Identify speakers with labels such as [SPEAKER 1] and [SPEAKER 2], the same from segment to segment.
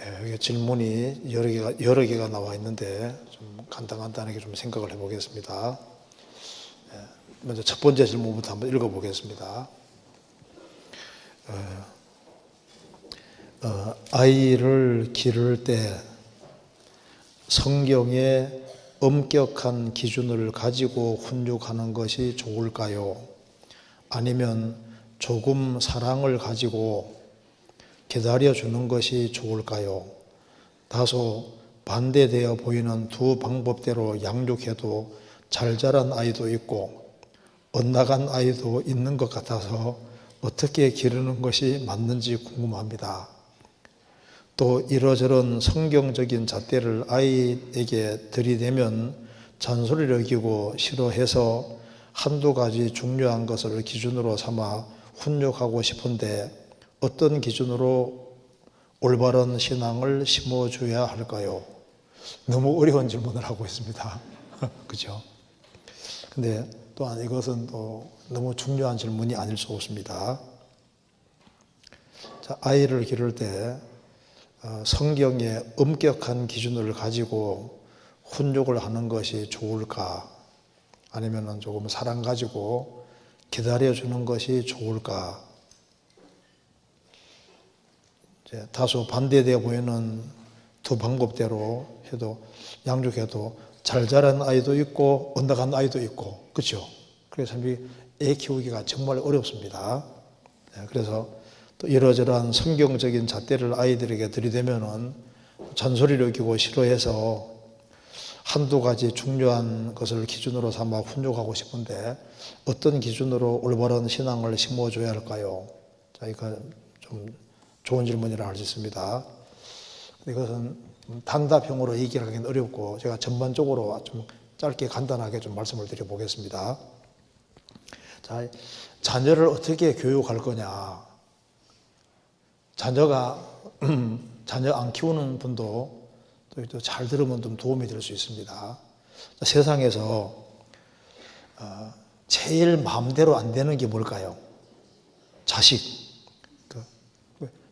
[SPEAKER 1] 여기 질문이 여러 개가 나와 있는데 좀 간단하게 좀 생각을 해보겠습니다. 먼저 첫 번째 질문부터 한번 읽어보겠습니다. 아이를 기를 때 성경의 엄격한 기준을 가지고 훈육하는 것이 좋을까요? 아니면 조금 사랑을 가지고 기다려주는 것이 좋을까요? 다소 반대되어 보이는 두 방법대로 양육해도 잘 자란 아이도 있고 엇나간 아이도 있는 것 같아서 어떻게 기르는 것이 맞는지 궁금합니다. 또 이러저런 성경적인 잣대를 아이에게 들이대면 잔소리를 여기고 싫어해서 한두 가지 중요한 것을 기준으로 삼아 훈육하고 싶은데 어떤 기준으로 올바른 신앙을 심어줘야 할까요? 너무 어려운 질문을 하고 있습니다. 그죠? 근데 또한 이것은 또 너무 중요한 질문이 아닐 수 없습니다. 자, 아이를 기를 때 성경의 엄격한 기준을 가지고 훈육을 하는 것이 좋을까? 아니면 조금 사랑 가지고 기다려주는 것이 좋을까? 다소 반대되어 보이는 두 방법대로 해도 양육해도 잘 자란 아이도 있고 엇나간 아이도 있고 그렇죠? 그래서 애 키우기가 정말 어렵습니다. 그래서 또 이러저러한 성경적인 잣대를 아이들에게 들이대면은 잔소리를 여기고 싫어해서 한두 가지 중요한 것을 기준으로 삼아 훈육하고 싶은데 어떤 기준으로 올바른 신앙을 심어줘야 할까요? 자, 이거 좀 좋은 질문이라 할 수 있습니다. 이것은 단답형으로 얘기를 하기는 어렵고 제가 전반적으로 좀 짧게 간단하게 좀 말씀을 드려보겠습니다. 자, 자녀를 어떻게 교육할 거냐. 자녀 안 키우는 분도 또 잘 들으면 좀 도움이 될 수 있습니다. 자, 세상에서 제일 마음대로 안 되는 게 뭘까요? 자식.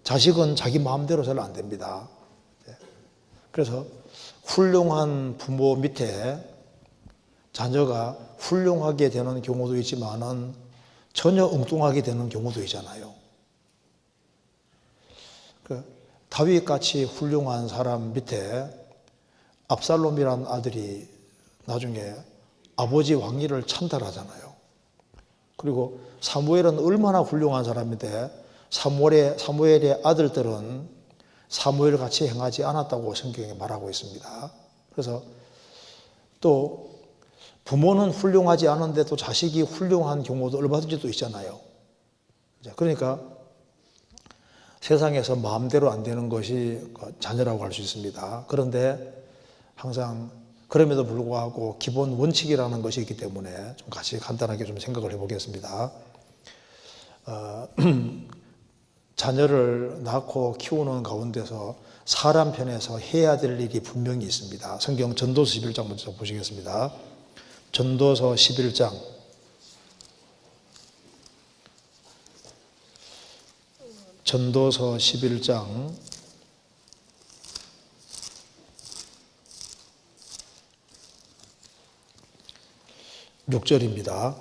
[SPEAKER 1] 자식은 자기 마음대로 잘 안 됩니다. 그래서 훌륭한 부모 밑에 자녀가 훌륭하게 되는 경우도 있지만은 전혀 엉뚱하게 되는 경우도 있잖아요. 다윗같이 훌륭한 사람 밑에 압살롬이라는 아들이 나중에 아버지 왕위를 찬탈하잖아요. 그리고 사무엘은 얼마나 훌륭한 사람인데 사무엘의 아들들은 사무엘같이 행하지 않았다고 성경에 말하고 있습니다. 그래서 또 부모는 훌륭하지 않은데 또 자식이 훌륭한 경우도 얼마든지 또 있잖아요. 그러니까 세상에서 마음대로 안 되는 것이 자녀라고 할 수 있습니다. 그런데 항상 그럼에도 불구하고 기본 원칙이라는 것이 있기 때문에 좀 같이 간단하게 좀 생각을 해보겠습니다. 자녀를 낳고 키우는 가운데서 사람 편에서 해야 될 일이 분명히 있습니다. 성경 전도서 11장 먼저 보시겠습니다. 전도서 11장 전도서 11장 6절입니다.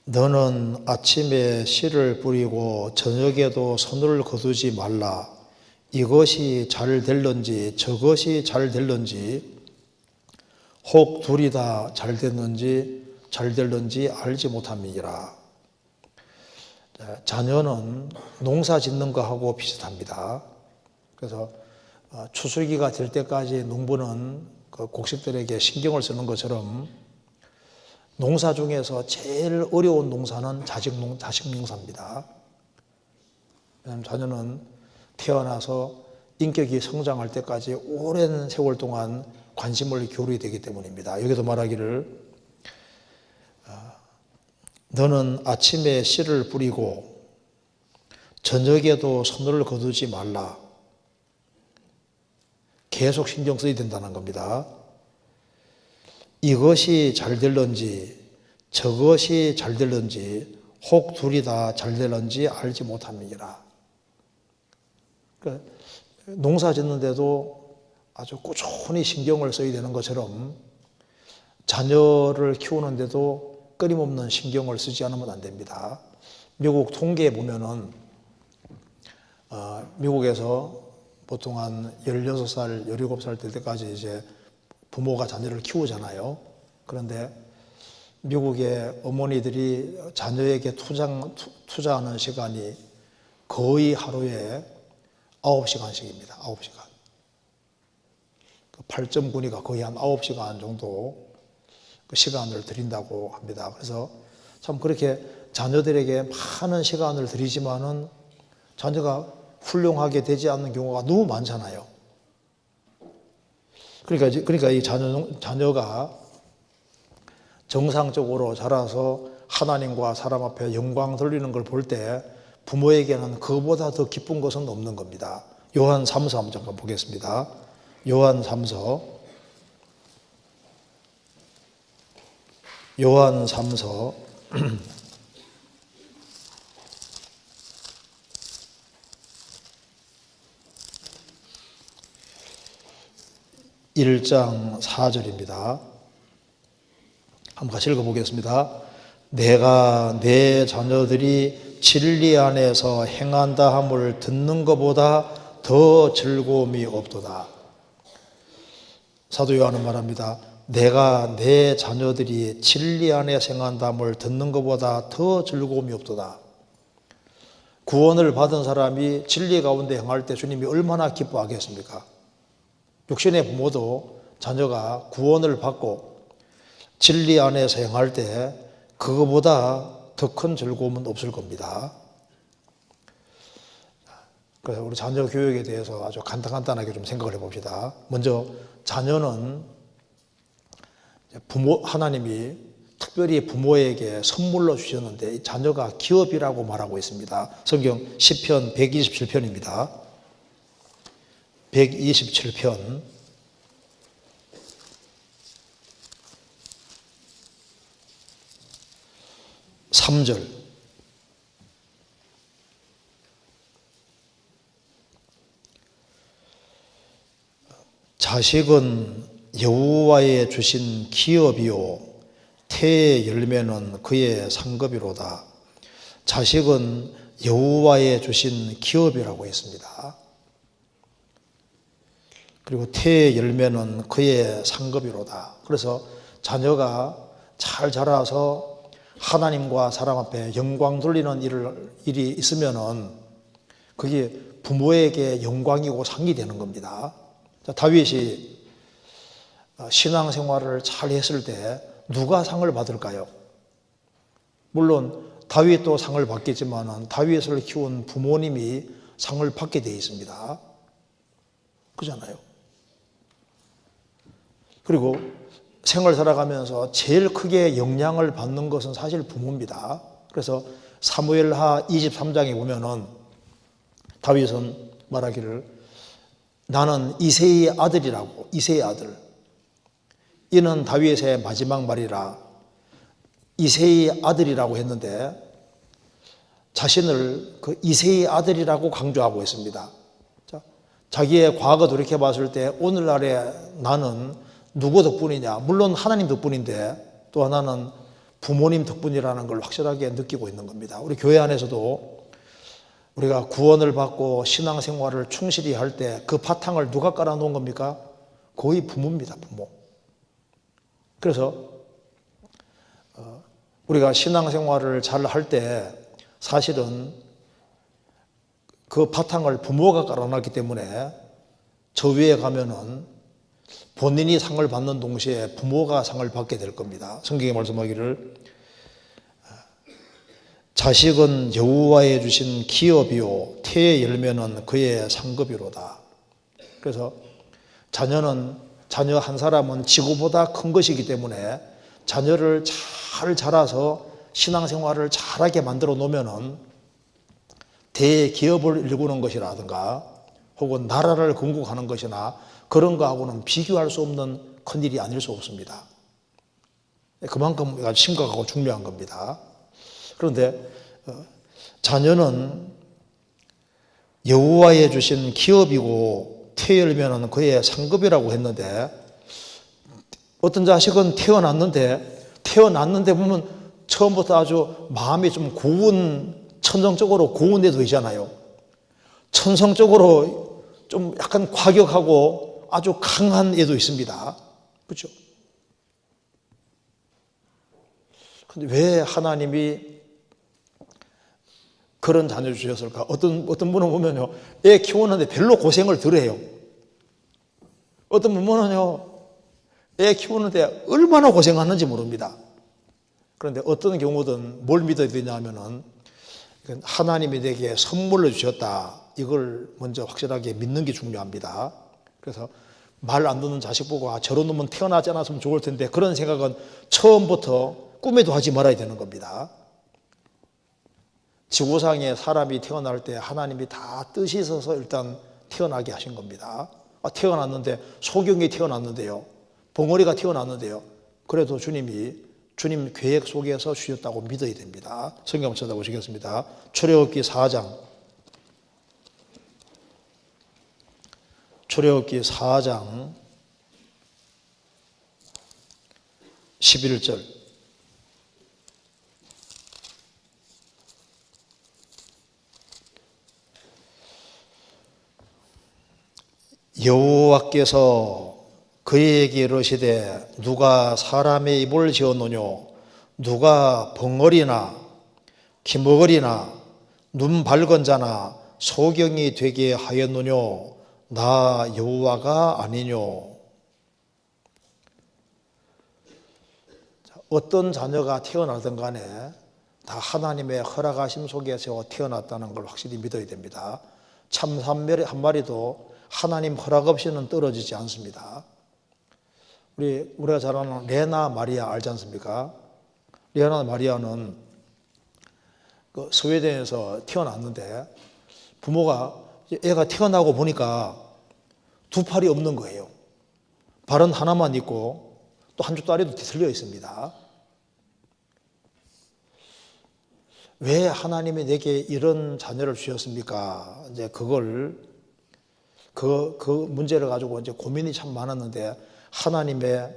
[SPEAKER 1] 너는 아침에 씨를 뿌리고 저녁에도 손을 거두지 말라. 이것이 잘 될런지 저것이 잘 될런지 혹 둘이 다 잘 될런지 알지 못함이니라. 자녀는 농사 짓는 거하고 비슷합니다. 그래서 추수기가 될 때까지 농부는 그 곡식들에게 신경을 쓰는 것처럼 농사 중에서 제일 어려운 농사는 자식 농사입니다. 왜냐하면 자녀는 태어나서 인격이 성장할 때까지 오랜 세월 동안 관심을 기울이게 되기 때문입니다. 여기도 말하기를 너는 아침에 씨를 뿌리고 저녁에도 손을 거두지 말라. 계속 신경 써야 된다는 겁니다. 이것이 잘 될런지 저것이 잘 될런지 혹 둘이 다 잘 될런지 알지 못함이니라. 그러니까 농사 짓는데도 아주 꾸준히 신경을 써야 되는 것처럼 자녀를 키우는데도 끊임없는 신경을 쓰지 않으면 안 됩니다. 미국 통계에 보면은 미국에서 보통 한 16살, 17살 될 때까지 이제 부모가 자녀를 키우잖아요. 그런데 미국의 어머니들이 자녀에게 투자하는 시간이 거의 하루에 9시간씩입니다. 9시간. 8.9니까 거의 한 9시간 정도 그 시간을 드린다고 합니다. 그래서 참 그렇게 자녀들에게 많은 시간을 드리지만은 자녀가 훌륭하게 되지 않는 경우가 너무 많잖아요. 그러니까 이 자녀가 정상적으로 자라서 하나님과 사람 앞에 영광 돌리는 걸 볼 때 부모에게는 그보다 더 기쁜 것은 없는 겁니다. 요한 3서 한번 잠깐 보겠습니다. 요한 3서 1장 4절입니다. 한번 같이 읽어보겠습니다. 내가 내 자녀들이 진리 안에서 행한다 함을 듣는 것보다 더 즐거움이 없도다. 사도 요한은 말합니다. 내가 내 자녀들이 진리 안에서 행한다 함을 듣는 것보다 더 즐거움이 없도다. 구원을 받은 사람이 진리 가운데 행할 때 주님이 얼마나 기뻐하겠습니까? 육신의 부모도 자녀가 구원을 받고 진리 안에서 행할 때 그거보다 더 큰 즐거움은 없을 겁니다. 그래서 우리 자녀 교육에 대해서 아주 간단하게 좀 생각을 해봅시다. 먼저 자녀는 하나님이 특별히 부모에게 선물로 주셨는데 이 자녀가 기업이라고 말하고 있습니다. 성경 시편 127편입니다. 127편 3절. 자식은 여호와의 주신 기업이요 태의 열매는 그의 상급이로다. 자식은 여호와의 주신 기업이라고 했습니다. 그리고 태의 열매는 그의 상급이로다. 그래서 자녀가 잘 자라서 하나님과 사람 앞에 영광 돌리는 일이 있으면은 그게 부모에게 영광이고 상이 되는 겁니다. 다윗이 신앙생활을 잘 했을 때 누가 상을 받을까요? 물론 다윗도 상을 받겠지만 다윗을 키운 부모님이 상을 받게 되어 있습니다. 그렇잖아요. 그리고 생을 살아가면서 제일 크게 영향을 받는 것은 사실 부모입니다. 그래서 사무엘하 23장에 보면은 다윗은 말하기를 나는 이새의 아들이라고, 이새의 아들. 이는 다윗의 마지막 말이라 이새의 아들이라고 했는데 자신을 그 이새의 아들이라고 강조하고 있습니다. 자기의 과거 돌이켜 봤을 때 오늘날에 나는 누구 덕분이냐? 물론 하나님 덕분인데 또 하나는 부모님 덕분이라는 걸 확실하게 느끼고 있는 겁니다. 우리 교회 안에서도 우리가 구원을 받고 신앙생활을 충실히 할 때 그 바탕을 누가 깔아놓은 겁니까? 거의 부모입니다. 부모. 그래서 우리가 신앙생활을 잘 할 때 사실은 그 바탕을 부모가 깔아놨기 때문에 저 위에 가면은 본인이 상을 받는 동시에 부모가 상을 받게 될 겁니다. 성경에 말씀하기를 자식은 여호와의 주신 기업이요 태의 열매는 그의 상급이로다. 그래서 자녀 한 사람은 지구보다 큰 것이기 때문에 자녀를 잘 자라서 신앙생활을 잘하게 만들어 놓으면은 대기업을 일구는 것이라든가 혹은 나라를 건국하는 것이나 그런 거하고는 비교할 수 없는 큰일이 아닐 수 없습니다. 그만큼 심각하고 중요한 겁니다. 그런데 자녀는 여호와의 주신 기업이고 태열면은 그의 상급이라고 했는데, 어떤 자식은 태어났는데 보면 처음부터 아주 마음이 좀 천성적으로 고운 애도 있잖아요. 천성적으로 좀 약간 과격하고 아주 강한 애도 있습니다. 그렇죠? 근데 왜 하나님이 그런 자녀를 주셨을까? 어떤 분은 보면요, 애 키우는데 별로 고생을 덜 해요. 어떤 분은요, 애 키우는데 얼마나 고생하는지 모릅니다. 그런데 어떤 경우든 뭘 믿어야 되냐 하면은, 하나님이 내게 선물로 주셨다, 이걸 먼저 확실하게 믿는 게 중요합니다. 그래서 말 안 듣는 자식 보고 저런 놈은 태어나지 않았으면 좋을 텐데, 그런 생각은 처음부터 꿈에도 하지 말아야 되는 겁니다. 지구상에 사람이 태어날 때 하나님이 다 뜻이 있어서 일단 태어나게 하신 겁니다. 태어났는데, 소경이 태어났는데요, 벙어리가 태어났는데요, 그래도 주님 계획 속에서 주셨다고 믿어야 됩니다. 성경 찾아보시겠습니다. 출애굽기 4장 11절. 여호와께서 그에게 이르시되 누가 사람의 입을 지었느뇨? 누가 벙어리나 기머거리나 눈 밝은 자나 소경이 되게 하였느뇨? 나 여호와가 아니뇨? 어떤 자녀가 태어나든 간에 다 하나님의 허락하심 속에서 태어났다는 걸 확실히 믿어야 됩니다. 참새 한 마리도 하나님 허락 없이는 떨어지지 않습니다. 우리가 잘 아는 레나 마리아 알지 않습니까? 레나 마리아는 그 스웨덴에서 태어났는데, 부모가 애가 태어나고 보니까 두 팔이 없는 거예요. 발은 하나만 있고 또 한쪽 다리도 뒤틀려 있습니다. 왜 하나님이 내게 이런 자녀를 주셨습니까? 이제 그 문제를 가지고 이제 고민이 참 많았는데, 하나님의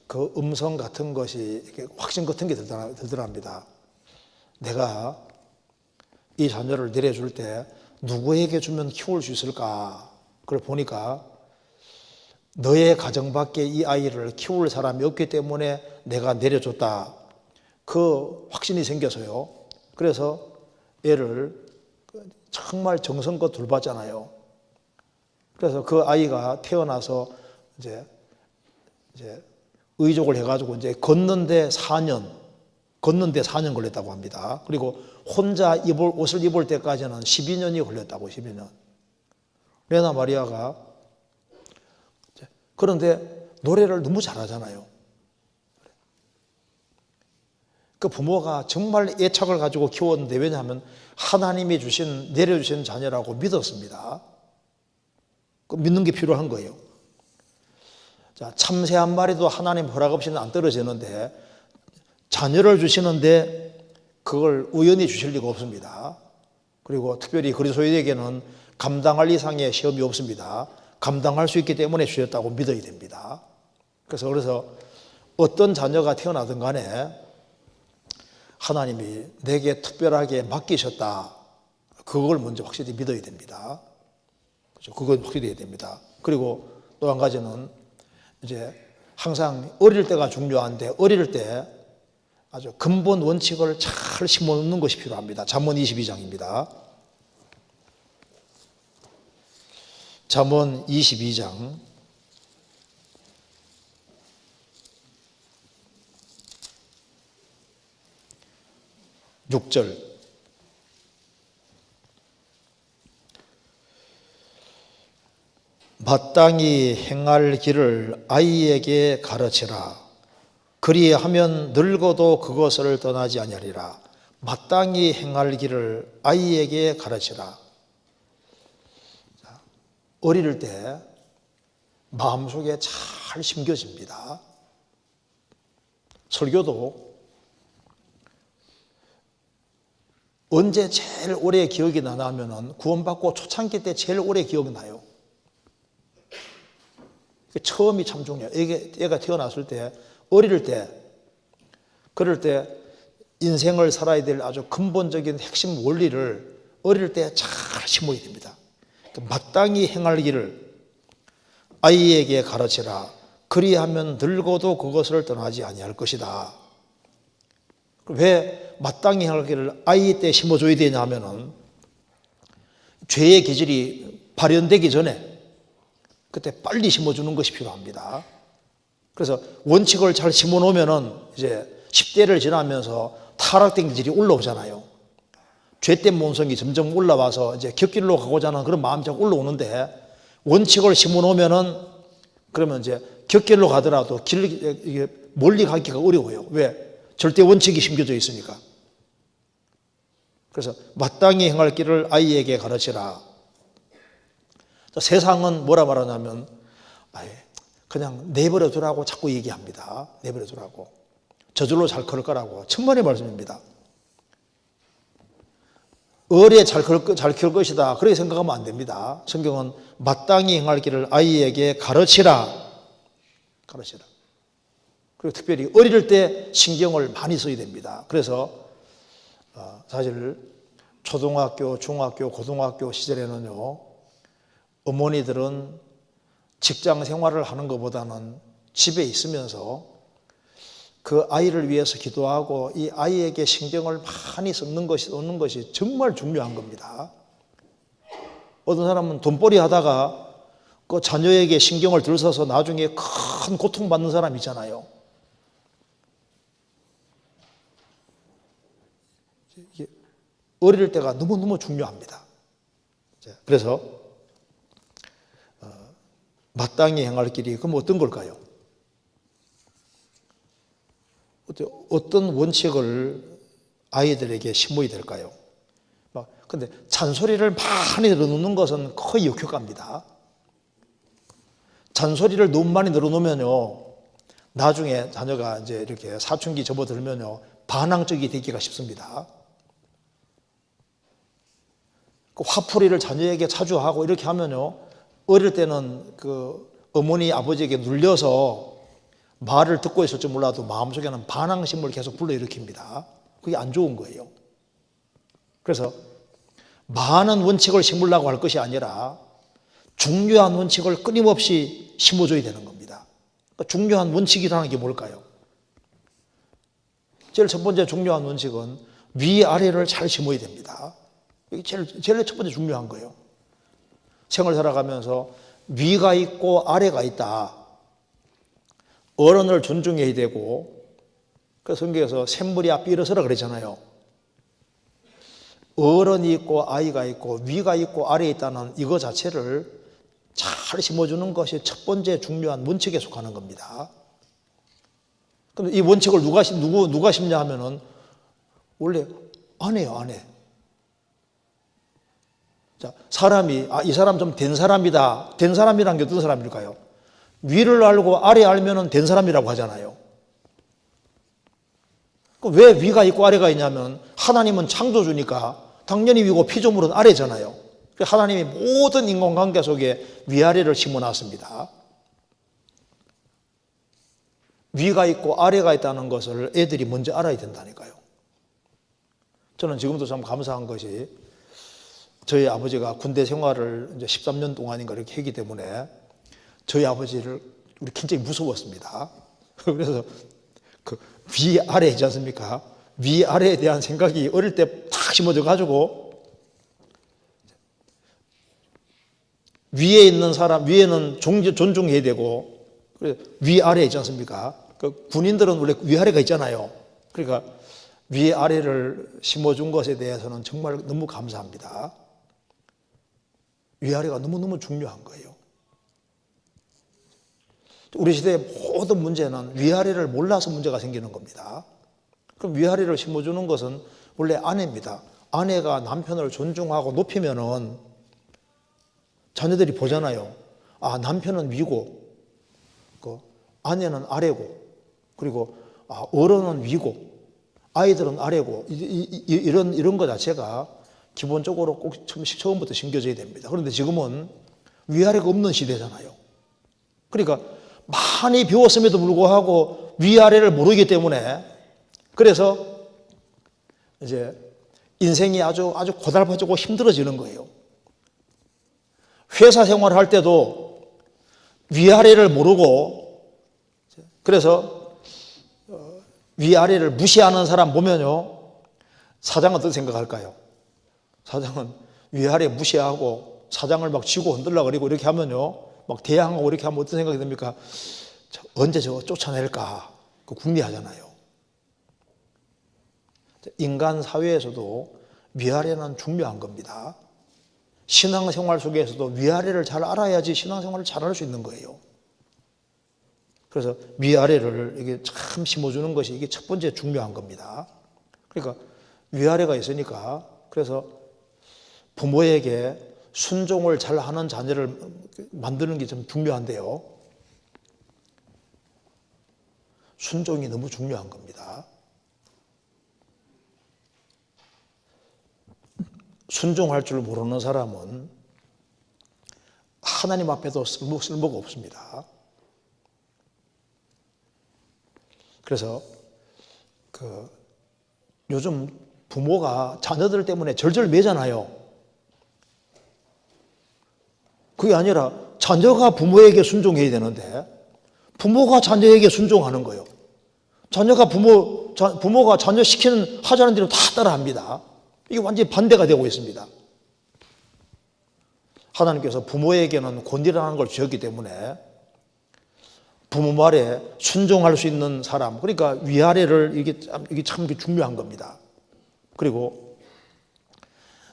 [SPEAKER 1] 그 음성 같은 것이 확신 같은 게 들더랍니다. 내가 이 자녀를 내려줄 때 누구에게 주면 키울 수 있을까? 그걸 보니까 너의 가정밖에 이 아이를 키울 사람이 없기 때문에 내가 내려줬다, 그 확신이 생겨서요. 그래서 애를 정말 정성껏 돌봤잖아요. 그래서 그 아이가 태어나서 이제 의족을 해가지고 이제 걷는데 4년 걸렸다고 합니다. 그리고 혼자 옷을 입을 때까지는 12년이 걸렸다고, 12년. 레나 마리아가, 그런데 노래를 너무 잘하잖아요. 그 부모가 정말 애착을 가지고 키웠는데, 왜냐하면 하나님이 내려주신 자녀라고 믿었습니다. 그 믿는 게 필요한 거예요. 자, 참새 한 마리도 하나님 허락 없이는 안 떨어지는데, 자녀를 주시는데 그걸 우연히 주실 리가 없습니다. 그리고 특별히 그리스도인에게는 감당할 이상의 시험이 없습니다. 감당할 수 있기 때문에 주셨다고 믿어야 됩니다. 그래서 어떤 자녀가 태어나든 간에 하나님이 내게 특별하게 맡기셨다, 그걸 먼저 확실히 믿어야 됩니다. 그렇죠? 그건 확실히 해야 됩니다. 그리고 또 한 가지는, 이제 항상 어릴 때가 중요한데, 어릴 때 아주 근본 원칙을 잘 심어놓는 것이 필요합니다. 잠언 22장입니다. 잠언 22장 6절. 마땅히 행할 길을 아이에게 가르치라. 그리하면 늙어도 그것을 떠나지 아니하리라. 마땅히 행할 길을 아이에게 가르치라. 어릴 때 마음속에 잘 심겨집니다. 설교도 언제 제일 오래 기억이 나냐 하면은 구원받고 초창기 때 제일 오래 기억이 나요. 처음이 참 중요해요. 애가 태어났을 때, 어릴 때, 그럴 때 인생을 살아야 될 아주 근본적인 핵심 원리를 어릴 때 잘 심어야 됩니다. 마땅히 행할 일을 아이에게 가르치라. 그리하면 늙어도 그것을 떠나지 아니할 것이다. 왜 마땅히 행할 일을 아이 때 심어줘야 되냐 하면은 죄의 기질이 발현되기 전에 그때 빨리 심어주는 것이 필요합니다. 그래서 원칙을 잘 심어놓으면은 이제 10대를 지나면서 타락된 기질이 올라오잖아요. 죄된 본성이 점점 올라와서 이제 곁길로 가고자 하는 그런 마음이 좀 올라오는데 원칙을 심어놓으면은 그러면 이제 곁길로 가더라도 이게 멀리 가기가 어려워요. 왜? 절대 원칙이 심겨져 있으니까. 그래서 마땅히 행할 길을 아이에게 가르치라. 세상은 뭐라 말하냐면 그냥 내버려 두라고 자꾸 얘기합니다. 내버려 두라고. 저절로 잘 클 거라고. 천만의 말씀입니다. 어뢰 잘 클 것이다. 그렇게 생각하면 안 됩니다. 성경은 마땅히 행할 길을 아이에게 가르치라. 가르치라. 그리고 특별히 어릴 때 신경을 많이 써야 됩니다. 그래서 사실 초등학교, 중학교, 고등학교 시절에는요, 어머니들은 직장 생활을 하는 것보다는 집에 있으면서 그 아이를 위해서 기도하고 이 아이에게 신경을 많이 쏟는 것이 정말 중요한 겁니다. 어떤 사람은 돈벌이 하다가 그 자녀에게 신경을 들써서 나중에 큰 고통받는 사람 있잖아요. 이게 어릴 때가 너무너무 중요합니다. 그래서 마땅히 행할 길이 그럼 어떤 걸까요? 어떤 원칙을 아이들에게 심어야 될까요? 근데 잔소리를 많이 늘어놓는 것은 거의 역효과입니다. 잔소리를 너무 많이 늘어놓으면요, 나중에 자녀가 이제 이렇게 사춘기 접어들면요, 반항적이 되기가 쉽습니다. 화풀이를 자녀에게 자주 하고 이렇게 하면요, 어릴 때는 그 어머니, 아버지에게 눌려서 말을 듣고 있을지 몰라도 마음속에는 반항심을 계속 불러일으킵니다. 그게 안 좋은 거예요. 그래서 많은 원칙을 심으려고 할 것이 아니라 중요한 원칙을 끊임없이 심어줘야 되는 겁니다. 그러니까 중요한 원칙이라는 게 뭘까요? 제일 첫 번째 중요한 원칙은 위아래를 잘 심어야 됩니다. 이게 제일 첫 번째 중요한 거예요. 생을 살아가면서 위가 있고 아래가 있다. 어른을 존중해야 되고, 그래서 성경에서 샘물이야 삐러서라 그랬잖아요. 어른이 있고 아이가 있고 위가 있고 아래에 있다는 이거 자체를 잘 심어주는 것이 첫 번째 중요한 원칙에 속하는 겁니다. 그럼 이 원칙을 누가 심냐 하면은 원래 아내요, 아내. 자, 사람이 이 사람 좀 된 사람이다. 된 사람이란 게 어떤 사람일까요? 위를 알고 아래 알면은 된 사람이라고 하잖아요. 왜 위가 있고 아래가 있냐면 하나님은 창조주니까 당연히 위고 피조물은 아래잖아요. 하나님이 모든 인간관계 속에 위아래를 심어놨습니다. 위가 있고 아래가 있다는 것을 애들이 먼저 알아야 된다니까요. 저는 지금도 참 감사한 것이 저희 아버지가 군대 생활을 이제 13년 동안인가 이렇게 했기 때문에 저희 아버지를 우리 굉장히 무서웠습니다. 그래서 그 위아래 있지 않습니까? 위아래에 대한 생각이 어릴 때 탁 심어져 가지고 위에 있는 사람, 위에는 존중해야 되고 위아래 있지 않습니까? 그 군인들은 원래 위아래가 있잖아요. 그러니까 위아래를 심어준 것에 대해서는 정말 너무 감사합니다. 위아래가 너무너무 중요한 거예요. 우리 시대의 모든 문제는 위아래를 몰라서 문제가 생기는 겁니다. 그럼 위아래를 심어주는 것은 원래 아내입니다. 아내가 남편을 존중하고 높이면은 자녀들이 보잖아요. 아, 남편은 위고, 아내는 아래고, 그리고 어른은 위고, 아이들은 아래고 이런 것 자체가 기본적으로 꼭 처음부터 심겨져야 됩니다. 그런데 지금은 위아래가 없는 시대잖아요. 그러니까 많이 배웠음에도 불구하고 위아래를 모르기 때문에 그래서 이제 인생이 아주 고달파지고 힘들어지는 거예요. 회사 생활을 할 때도 위아래를 모르고 그래서 위아래를 무시하는 사람 보면요. 사장은 어떻게 생각할까요? 사장은 위아래 무시하고 사장을 막 쥐고 흔들락거리고 이렇게 하면요. 막 대항하고 이렇게 하면 어떤 생각이 듭니까? 언제 저거 쫓아낼까? 궁리하잖아요. 인간 사회에서도 위아래는 중요한 겁니다. 신앙생활 속에서도 위아래를 잘 알아야지 신앙생활을 잘 할 수 있는 거예요. 그래서 위아래를 이게 참 심어주는 것이 이게 첫 번째 중요한 겁니다. 그러니까 위아래가 있으니까 그래서 부모에게 순종을 잘 하는 자녀를 만드는 게 좀 중요한데요. 순종이 너무 중요한 겁니다. 순종할 줄 모르는 사람은 하나님 앞에도 쓸모가 없습니다. 그래서 요즘 부모가 자녀들 때문에 절절 매잖아요. 그게 아니라 자녀가 부모에게 순종해야 되는데 부모가 자녀에게 순종하는 거예요. 부모가 자녀 하자는 대로 다 따라합니다. 이게 완전히 반대가 되고 있습니다. 하나님께서 부모에게는 권위라는 걸 주셨기 때문에 부모 말에 순종할 수 있는 사람, 그러니까 위아래를 이게 참 중요한 겁니다. 그리고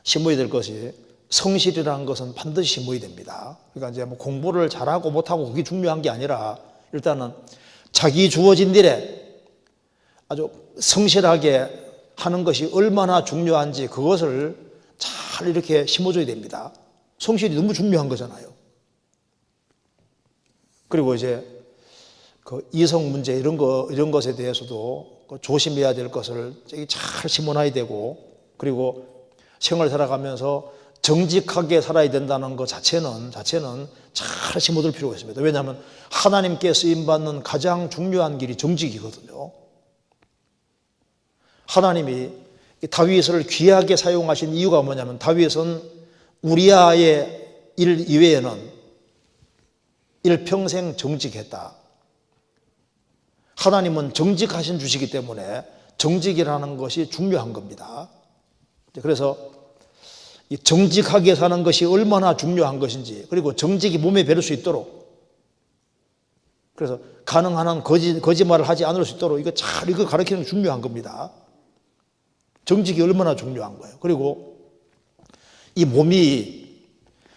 [SPEAKER 1] 심어야 될 것이 성실이라는 것은 반드시 심어야 됩니다. 그러니까 이제 뭐 공부를 잘하고 못하고 그게 중요한 게 아니라 일단은 자기 주어진 일에 아주 성실하게 하는 것이 얼마나 중요한지 그것을 잘 이렇게 심어줘야 됩니다. 성실이 너무 중요한 거잖아요. 그리고 이제 이성 문제 이런 것에 대해서도 조심해야 될 것을 잘 심어놔야 되고 그리고 생활 살아가면서 정직하게 살아야 된다는 것 자체는 잘 심어둘 필요가 있습니다. 왜냐하면 하나님께 쓰임받는 가장 중요한 길이 정직이거든요. 하나님이 다윗을 귀하게 사용하신 이유가 뭐냐면 다윗은 우리아의 일 이외에는 일평생 정직했다. 하나님은 정직하신 주시기 때문에 정직이라는 것이 중요한 겁니다. 그래서 정직하게 사는 것이 얼마나 중요한 것인지 그리고 정직이 몸에 배를 수 있도록 그래서 가능한 한 거짓말을 하지 않을 수 있도록 이거 가르치는 게 중요한 겁니다. 정직이 얼마나 중요한 거예요. 그리고 이 몸이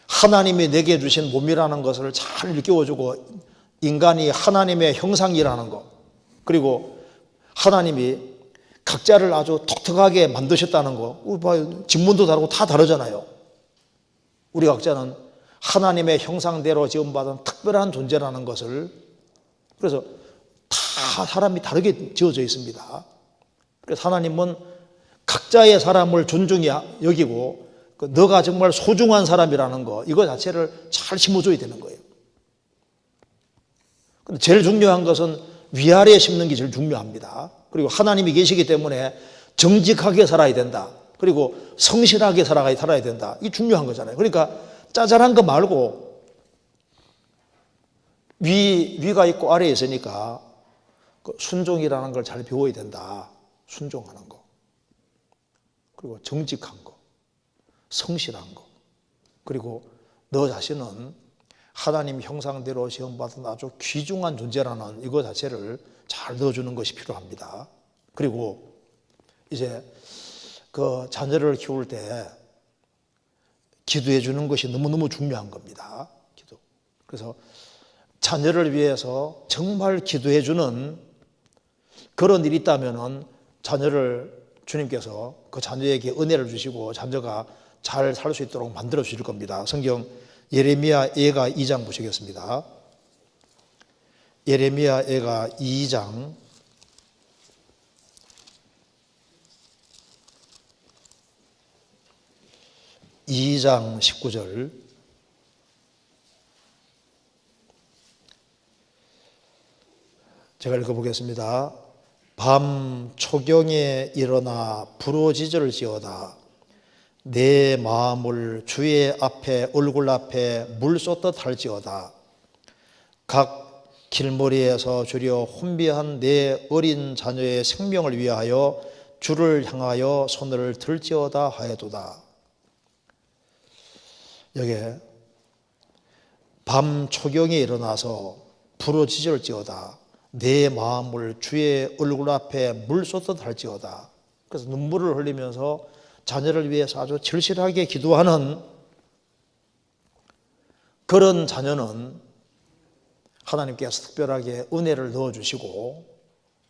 [SPEAKER 1] 하나님이 내게 주신 몸이라는 것을 잘 일깨워주고 인간이 하나님의 형상이라는 것 그리고 하나님이 각자를 아주 독특하게 만드셨다는 거 직문도 다르고 다 다르잖아요. 우리 각자는 하나님의 형상대로 지음받은 특별한 존재라는 것을 그래서 다 사람이 다르게 지어져 있습니다. 그래서 하나님은 각자의 사람을 존중히 여기고 너가 정말 소중한 사람이라는 거 이거 자체를 잘 심어줘야 되는 거예요. 근데 제일 중요한 것은 위아래에 심는 게 제일 중요합니다. 그리고 하나님이 계시기 때문에 정직하게 살아야 된다. 그리고 성실하게 살아야 된다. 이게 중요한 거잖아요. 그러니까 짜잘한 거 말고 위가 있고 아래에 있으니까 순종이라는 걸 잘 배워야 된다. 순종하는 거. 그리고 정직한 거. 성실한 거. 그리고 너 자신은 하나님 형상대로 시험받은 아주 귀중한 존재라는 이거 자체를 잘 넣어주는 것이 필요합니다. 그리고 이제 그 자녀를 키울 때 기도해 주는 것이 너무너무 중요한 겁니다. 기도. 그래서 자녀를 위해서 정말 기도해 주는 그런 일이 있다면은 자녀를 주님께서 그 자녀에게 은혜를 주시고 자녀가 잘 살 수 있도록 만들어 주실 겁니다. 성경 예레미야 예가 2장 보시겠습니다. 예레미야 예가 2장 2장 19절. 제가 읽어보겠습니다. 밤 초경에 일어나 부르짖을지어다. 내 마음을 주의 앞에 얼굴 앞에 물 쏟듯 할지어다. 각 길머리에서 주려 혼비한 내 어린 자녀의 생명을 위하여 주를 향하여 손을 들지어다 하여도다. 여기에 밤 초경에 일어나서 부르짖을지어다. 내 마음을 주의 얼굴 앞에 물 쏟듯 할지어다. 그래서 눈물을 흘리면서 자녀를 위해서 아주 절실하게 기도하는 그런 자녀는 하나님께서 특별하게 은혜를 넣어주시고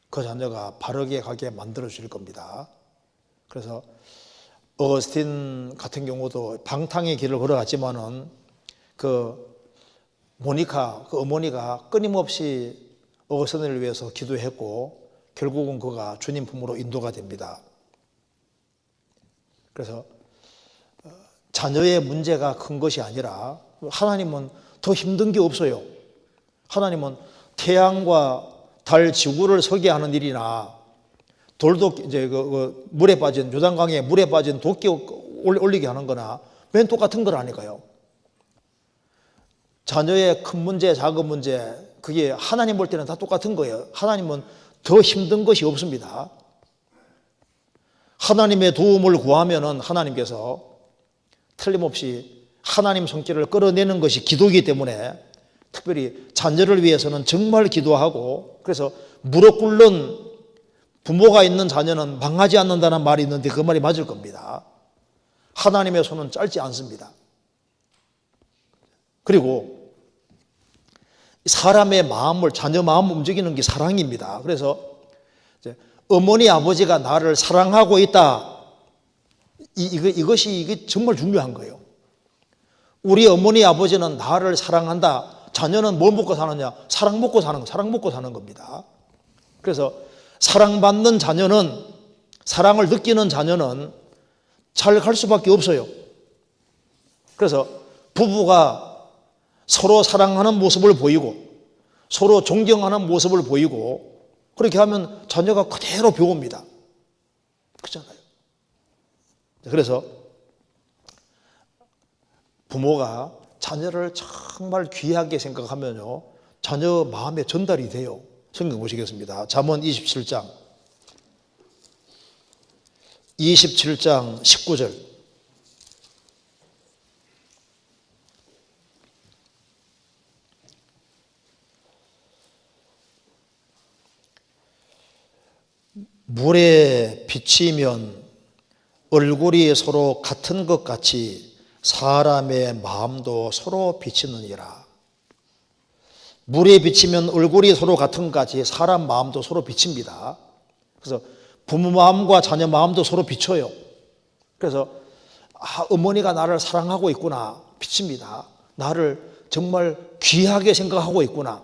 [SPEAKER 1] 그 자녀가 바르게 가게 만들어 주실 겁니다. 그래서 어거스틴 같은 경우도 방탕의 길을 걸어갔지만은 그 모니카, 그 어머니가 끊임없이 어거스틴을 위해서 기도했고 결국은 그가 주님 품으로 인도가 됩니다. 그래서 자녀의 문제가 큰 것이 아니라 하나님은 더 힘든 게 없어요. 하나님은 태양과 달, 지구를 서게 하는 일이나 돌도 이제 그 물에 빠진 요단강에 물에 빠진 도끼 올리게 하는 거나 맨 똑같은 거라니까요. 자녀의 큰 문제, 작은 문제, 그게 하나님 볼 때는 다 똑같은 거예요. 하나님은 더 힘든 것이 없습니다. 하나님의 도움을 구하면은 하나님께서 틀림없이 하나님 손길을 끌어내는 것이 기도이기 때문에 특별히 자녀를 위해서는 정말 기도하고, 그래서 무릎 꿇는 부모가 있는 자녀는 망하지 않는다는 말이 있는데 그 말이 맞을 겁니다. 하나님의 손은 짧지 않습니다. 그리고 사람의 마음을, 자녀 마음을 움직이는 게 사랑입니다. 그래서 이제 어머니 아버지가 나를 사랑하고 있다, 이게 정말 중요한 거예요. 우리 어머니 아버지는 나를 사랑한다. 자녀는 뭘 먹고 사느냐? 사랑 먹고 사는 겁니다. 그래서 사랑받는 자녀는, 사랑을 느끼는 자녀는 잘 갈 수밖에 없어요. 그래서 부부가 서로 사랑하는 모습을 보이고 서로 존경하는 모습을 보이고 그렇게 하면 자녀가 그대로 배웁니다. 그렇잖아요. 그래서 부모가 자녀를 정말 귀하게 생각하면요, 자녀 마음에 전달이 돼요. 성경 보시겠습니다. 잠언 27장 19절. 물에 비치면 얼굴이 서로 같은 것 같이 사람의 마음도 서로 비치느니라. 물에 비치면 얼굴이 서로 같은 것 같이 사람 마음도 서로 비칩니다. 그래서 부모 마음과 자녀 마음도 서로 비쳐요. 그래서 어머니가 나를 사랑하고 있구나, 비칩니다. 나를 정말 귀하게 생각하고 있구나,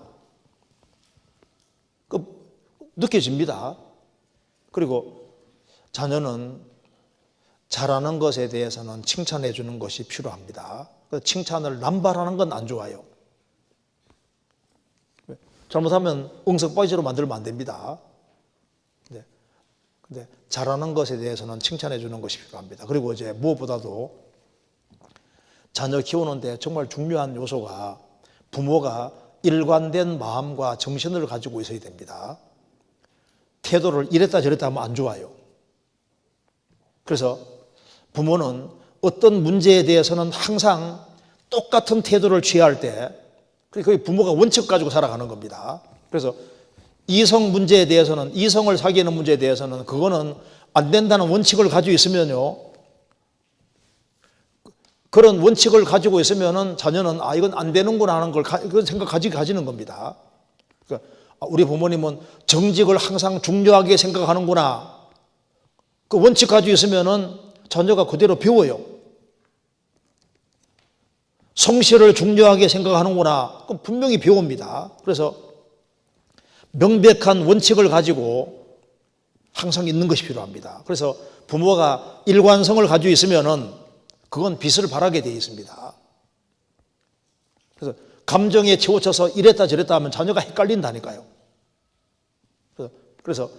[SPEAKER 1] 느껴집니다. 그리고 자녀는 잘하는 것에 대해서는 칭찬해 주는 것이 필요합니다. 칭찬을 남발하는 건 안 좋아요. 잘못하면 엉석바지로 만들면 안 됩니다. 근데 잘하는 것에 대해서는 칭찬해 주는 것이 필요합니다. 그리고 이제 무엇보다도 자녀 키우는데 정말 중요한 요소가 부모가 일관된 마음과 정신을 가지고 있어야 됩니다. 태도를 이랬다 저랬다 하면 안 좋아요. 그래서 부모는 어떤 문제에 대해서는 항상 똑같은 태도를 취해야 할 때, 그게 부모가 원칙 가지고 살아가는 겁니다. 그래서 이성 문제에 대해서는, 이성을 사귀는 문제에 대해서는 그거는 안 된다는 원칙을 가지고 있으면요, 그런 원칙을 가지고 있으면은 자녀는 이건 안 되는구나 하는 걸 그런 생각 가지는 겁니다. 그러니까 우리 부모님은 정직을 항상 중요하게 생각하는구나, 그 원칙 가지고 있으면은 자녀가 그대로 배워요. 성실을 중요하게 생각하는구나, 그럼 분명히 배웁니다. 그래서 명백한 원칙을 가지고 항상 있는 것이 필요합니다. 그래서 부모가 일관성을 가지고 있으면은 그건 빚을 바라게 되어 있습니다. 그래서 감정에 치우쳐서 이랬다 저랬다 하면 자녀가 헷갈린다니까요. 그래서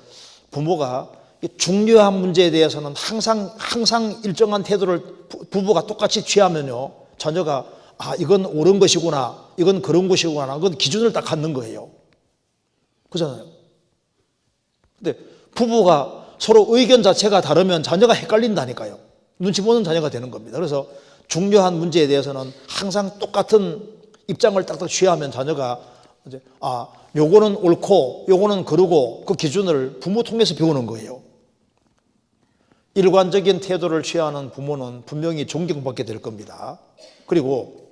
[SPEAKER 1] 부모가 중요한 문제에 대해서는 항상 일정한 태도를 부부가 똑같이 취하면요, 자녀가 이건 옳은 것이구나, 이건 그런 것이구나, 그건 기준을 딱 갖는 거예요. 그렇잖아요. 근데 부부가 서로 의견 자체가 다르면 자녀가 헷갈린다니까요. 눈치 보는 자녀가 되는 겁니다. 그래서 중요한 문제에 대해서는 항상 똑같은 입장을 딱딱 취하면 자녀가 이제 요거는 옳고 요거는 그르고 그 기준을 부모 통해서 배우는 거예요. 일관적인 태도를 취하는 부모는 분명히 존경받게 될 겁니다. 그리고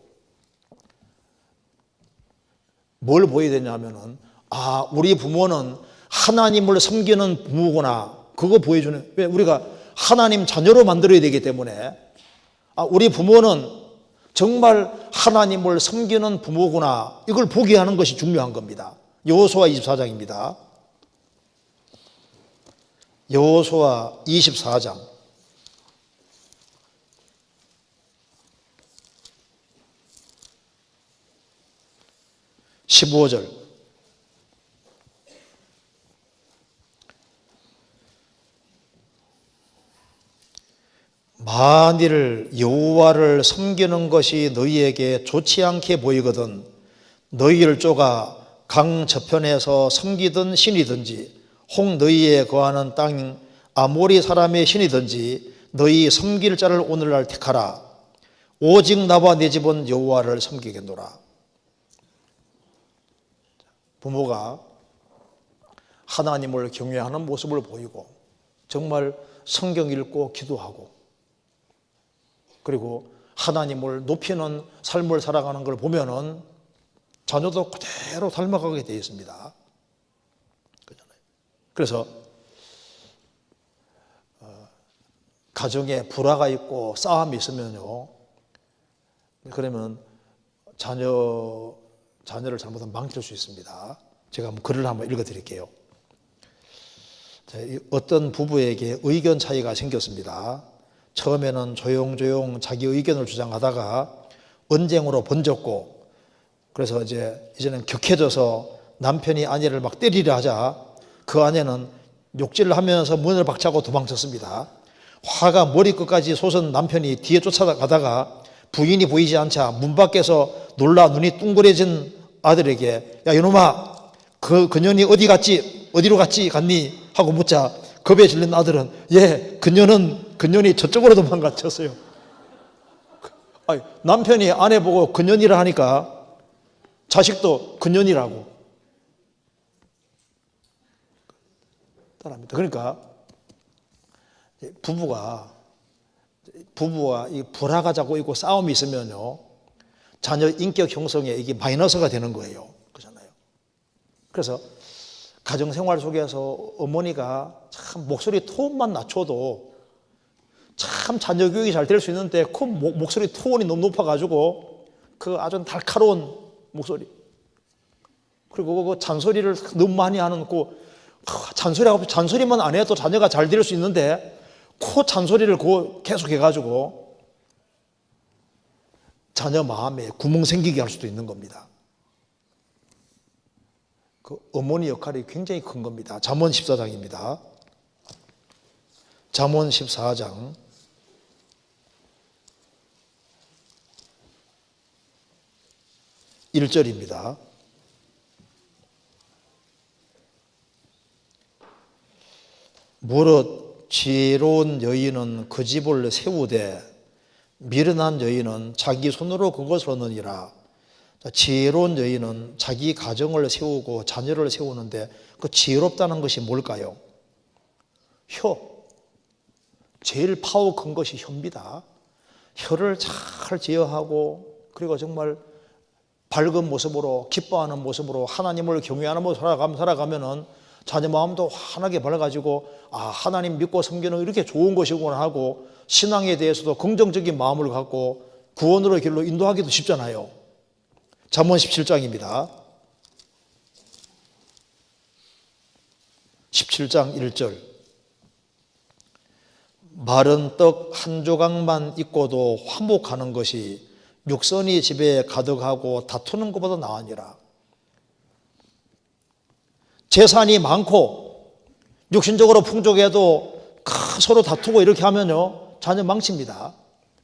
[SPEAKER 1] 뭘 보여야 되냐면은 우리 부모는 하나님을 섬기는 부모구나, 그거 보여주는. 왜? 우리가 하나님 자녀로 만들어야 되기 때문에 우리 부모는 정말 하나님을 섬기는 부모구나, 이걸 보게 하는 것이 중요한 겁니다. 여호수아 24장입니다. 여호수아 24장 15절. 만일 여호와를 섬기는 것이 너희에게 좋지 않게 보이거든 너희를 쪼가 강 저편에서 섬기던 신이든지 혹 너희에 거하는 땅 아모리 사람의 신이든지 너희 섬길 자를 오늘날 택하라. 오직 나와 내 집은 여호와를 섬기겠노라. 부모가 하나님을 경외하는 모습을 보이고 정말 성경 읽고 기도하고 그리고 하나님을 높이는 삶을 살아가는 걸 보면은 자녀도 그대로 닮아가게 되어 있습니다. 그래서 가정에 불화가 있고 싸움이 있으면요, 그러면 자녀를 잘못하면 망칠 수 있습니다. 제가 한번 글을 한번 읽어드릴게요. 어떤 부부에게 의견 차이가 생겼습니다. 처음에는 조용조용 자기 의견을 주장하다가 언쟁으로 번졌고, 그래서 이제는 격해져서 남편이 아내를 막 때리려 하자 그 아내는 욕질을 하면서 문을 박차고 도망쳤습니다. 화가 머리끝까지 솟은 남편이 뒤에 쫓아가다가 부인이 보이지 않자 문 밖에서 놀라 눈이 둥그레진 아들에게 야 이놈아 그년이 어디로 갔니 하고 묻자 겁에 질린 아들은 그년이 저쪽으로 도망갔었어요. 남편이 아내 보고 그년이라 하니까 자식도 그년이라고 따라합니다. 그러니까 부부와 이 불화가 자꾸 있고 싸움이 있으면요, 자녀 인격 형성에 이게 마이너스가 되는 거예요. 그렇잖아요. 그래서 가정생활 속에서 어머니가 참 목소리 톤만 낮춰도 참 자녀 교육이 잘 될 수 있는데 그 목소리 톤이 너무 높아가지고 그 아주 날카로운 목소리, 그리고 그 잔소리를 너무 많이 하는 잔소리만 안 해도 자녀가 잘 될 수 있는데 그 잔소리를 계속 해가지고 자녀 마음에 구멍 생기게 할 수도 있는 겁니다. 그 어머니 역할이 굉장히 큰 겁니다. 잠언 14장입니다. 잠언 14장 1절입니다. 무릇 지혜로운 여인은 그 집을 세우되 미련한 여인은 자기 손으로 그것을 얻느니라. 지혜로운 여인은 자기 가정을 세우고 자녀를 세우는데 그 지혜롭다는 것이 뭘까요? 혀. 제일 파워 큰 것이 혀입니다. 혀를 잘 제어하고 그리고 정말 밝은 모습으로 기뻐하는 모습으로 하나님을 경외하는 모습으로 살아가면은 자녀 마음도 환하게 밝아지고 하나님 믿고 섬기는 이렇게 좋은 것이구나 하고 신앙에 대해서도 긍정적인 마음을 갖고 구원으로의 길로 인도하기도 쉽잖아요. 잠언 17장입니다. 17장 1절 마른 떡 한 조각만 있고도 화목하는 것이 육선이 집에 가득하고 다투는 것보다 나으니라. 재산이 많고 육신적으로 풍족해도 서로 다투고 이렇게 하면요 자녀 망칩니다.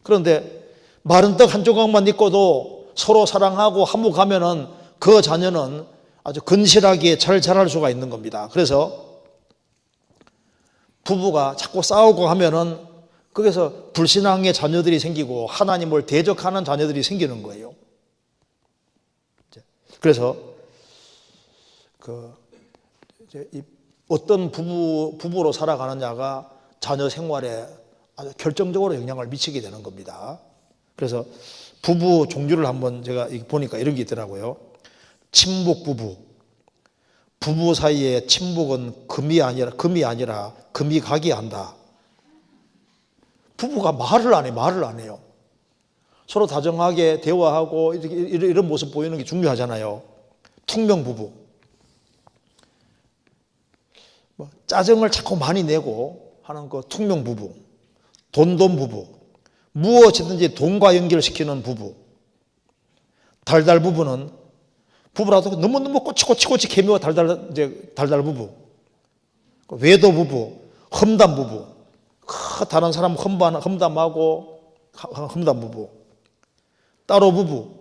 [SPEAKER 1] 그런데 마른 떡 한 조각만 있고도 서로 사랑하고 화목하면은 그 자녀는 아주 근실하게 잘 자랄 수가 있는 겁니다. 그래서 부부가 자꾸 싸우고 하면은 거기서 불신앙의 자녀들이 생기고 하나님을 대적하는 자녀들이 생기는 거예요. 그래서 어떤 부부로 살아가느냐가 자녀 생활에 아주 결정적으로 영향을 미치게 되는 겁니다. 그래서 부부 종류를 한번 제가 보니까 이런 게 있더라고요. 친목 부부. 부부 사이에 친목은 금이 아니라 금이 가게 한다. 부부가 말을 안 해요. 서로 다정하게 대화하고 이런 모습 보이는 게 중요하잖아요. 퉁명 부부. 짜증을 자꾸 많이 내고 하는 그 퉁명 부부. 돈돈 부부. 무엇이든지 돈과 연결시키는 부부. 달달 부부는 부부라도 너무너무 꼬치꼬치 개미와 달달 부부. 외도 부부, 험담 부부. 다른 사람 험담하고 험담 부부. 따로 부부.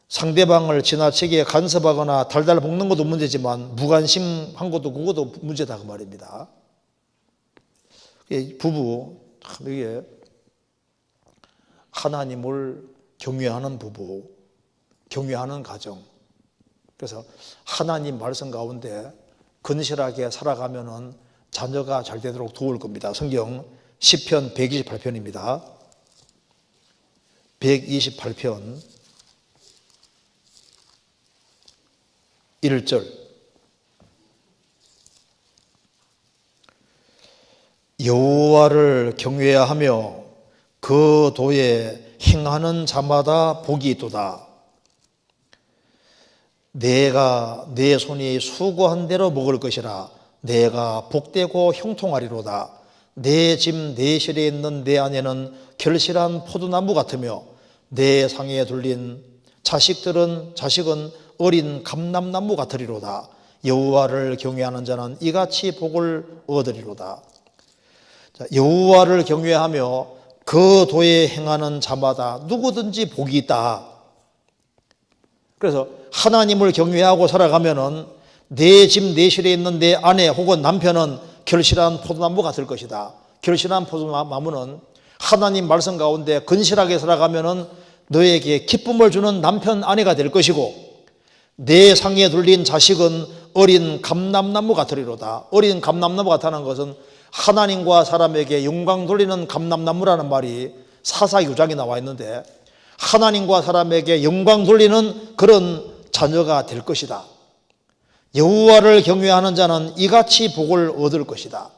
[SPEAKER 1] 상대방을 지나치게 간섭하거나 달달 볶는 것도 문제지만 무관심한 것도 그것도 문제다 그 말입니다. 부부 참 이게 하나님을 경외하는 부부, 경외하는 가정. 그래서 하나님 말씀 가운데 근실하게 살아가면은 자녀가 잘 되도록 도울 겁니다. 성경 시편 128편입니다. 128편 1절. 여호와를 경외하며 그 도에 행하는 자마다 복이 있도다. 내가 내 손이 수고한 대로 먹을 것이라. 내가 복되고 형통하리로다. 내 집 내실에 있는 내 안에는 결실한 포도나무 같으며 내 상에 둘린 자식은 어린 감람나무 같으리로다. 여호와를 경외하는 자는 이같이 복을 얻으리로다. 여호와를 경외하며 그 도에 행하는 자마다 누구든지 복이 있다. 그래서 하나님을 경외하고 살아가면은 내 집 내실에 있는 내 아내 혹은 남편은 결실한 포도나무 같을 것이다. 결실한 포도나무는 하나님 말씀 가운데 근실하게 살아가면은 너에게 기쁨을 주는 남편 아내가 될 것이고 내 상에 둘린 자식은 어린 감람나무 같으리로다. 어린 감람나무 같다는 것은 하나님과 사람에게 영광 돌리는 감람나무라는 말이 사사유장에 나와 있는데 하나님과 사람에게 영광 돌리는 그런 자녀가 될 것이다. 여호와를 경외하는 자는 이같이 복을 얻을 것이다.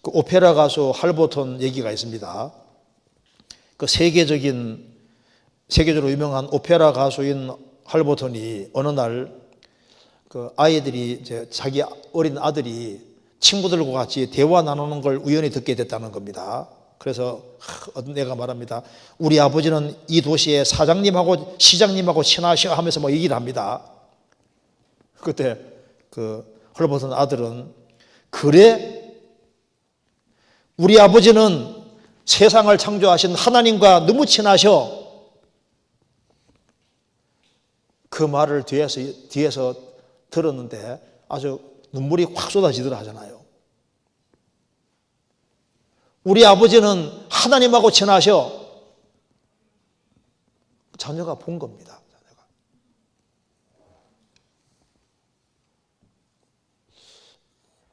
[SPEAKER 1] 그 오페라 가수 할버턴 얘기가 있습니다. 그 세계적으로 유명한 오페라 가수인 할버턴이 어느 날 그 아이들이 자기 어린 아들이 친구들과 같이 대화 나누는 걸 우연히 듣게 됐다는 겁니다. 그래서 어떤 애가 말합니다. 우리 아버지는 이 도시의 사장님하고 시장님하고 친하셔 하면서 뭐 얘기를 합니다. 그때 그 헐버튼 아들은 그래? 우리 아버지는 세상을 창조하신 하나님과 너무 친하셔. 그 말을 뒤에서 들었는데 아주 눈물이 확 쏟아지더라 하잖아요. 우리 아버지는 하나님하고 친하셔. 자녀가 본 겁니다.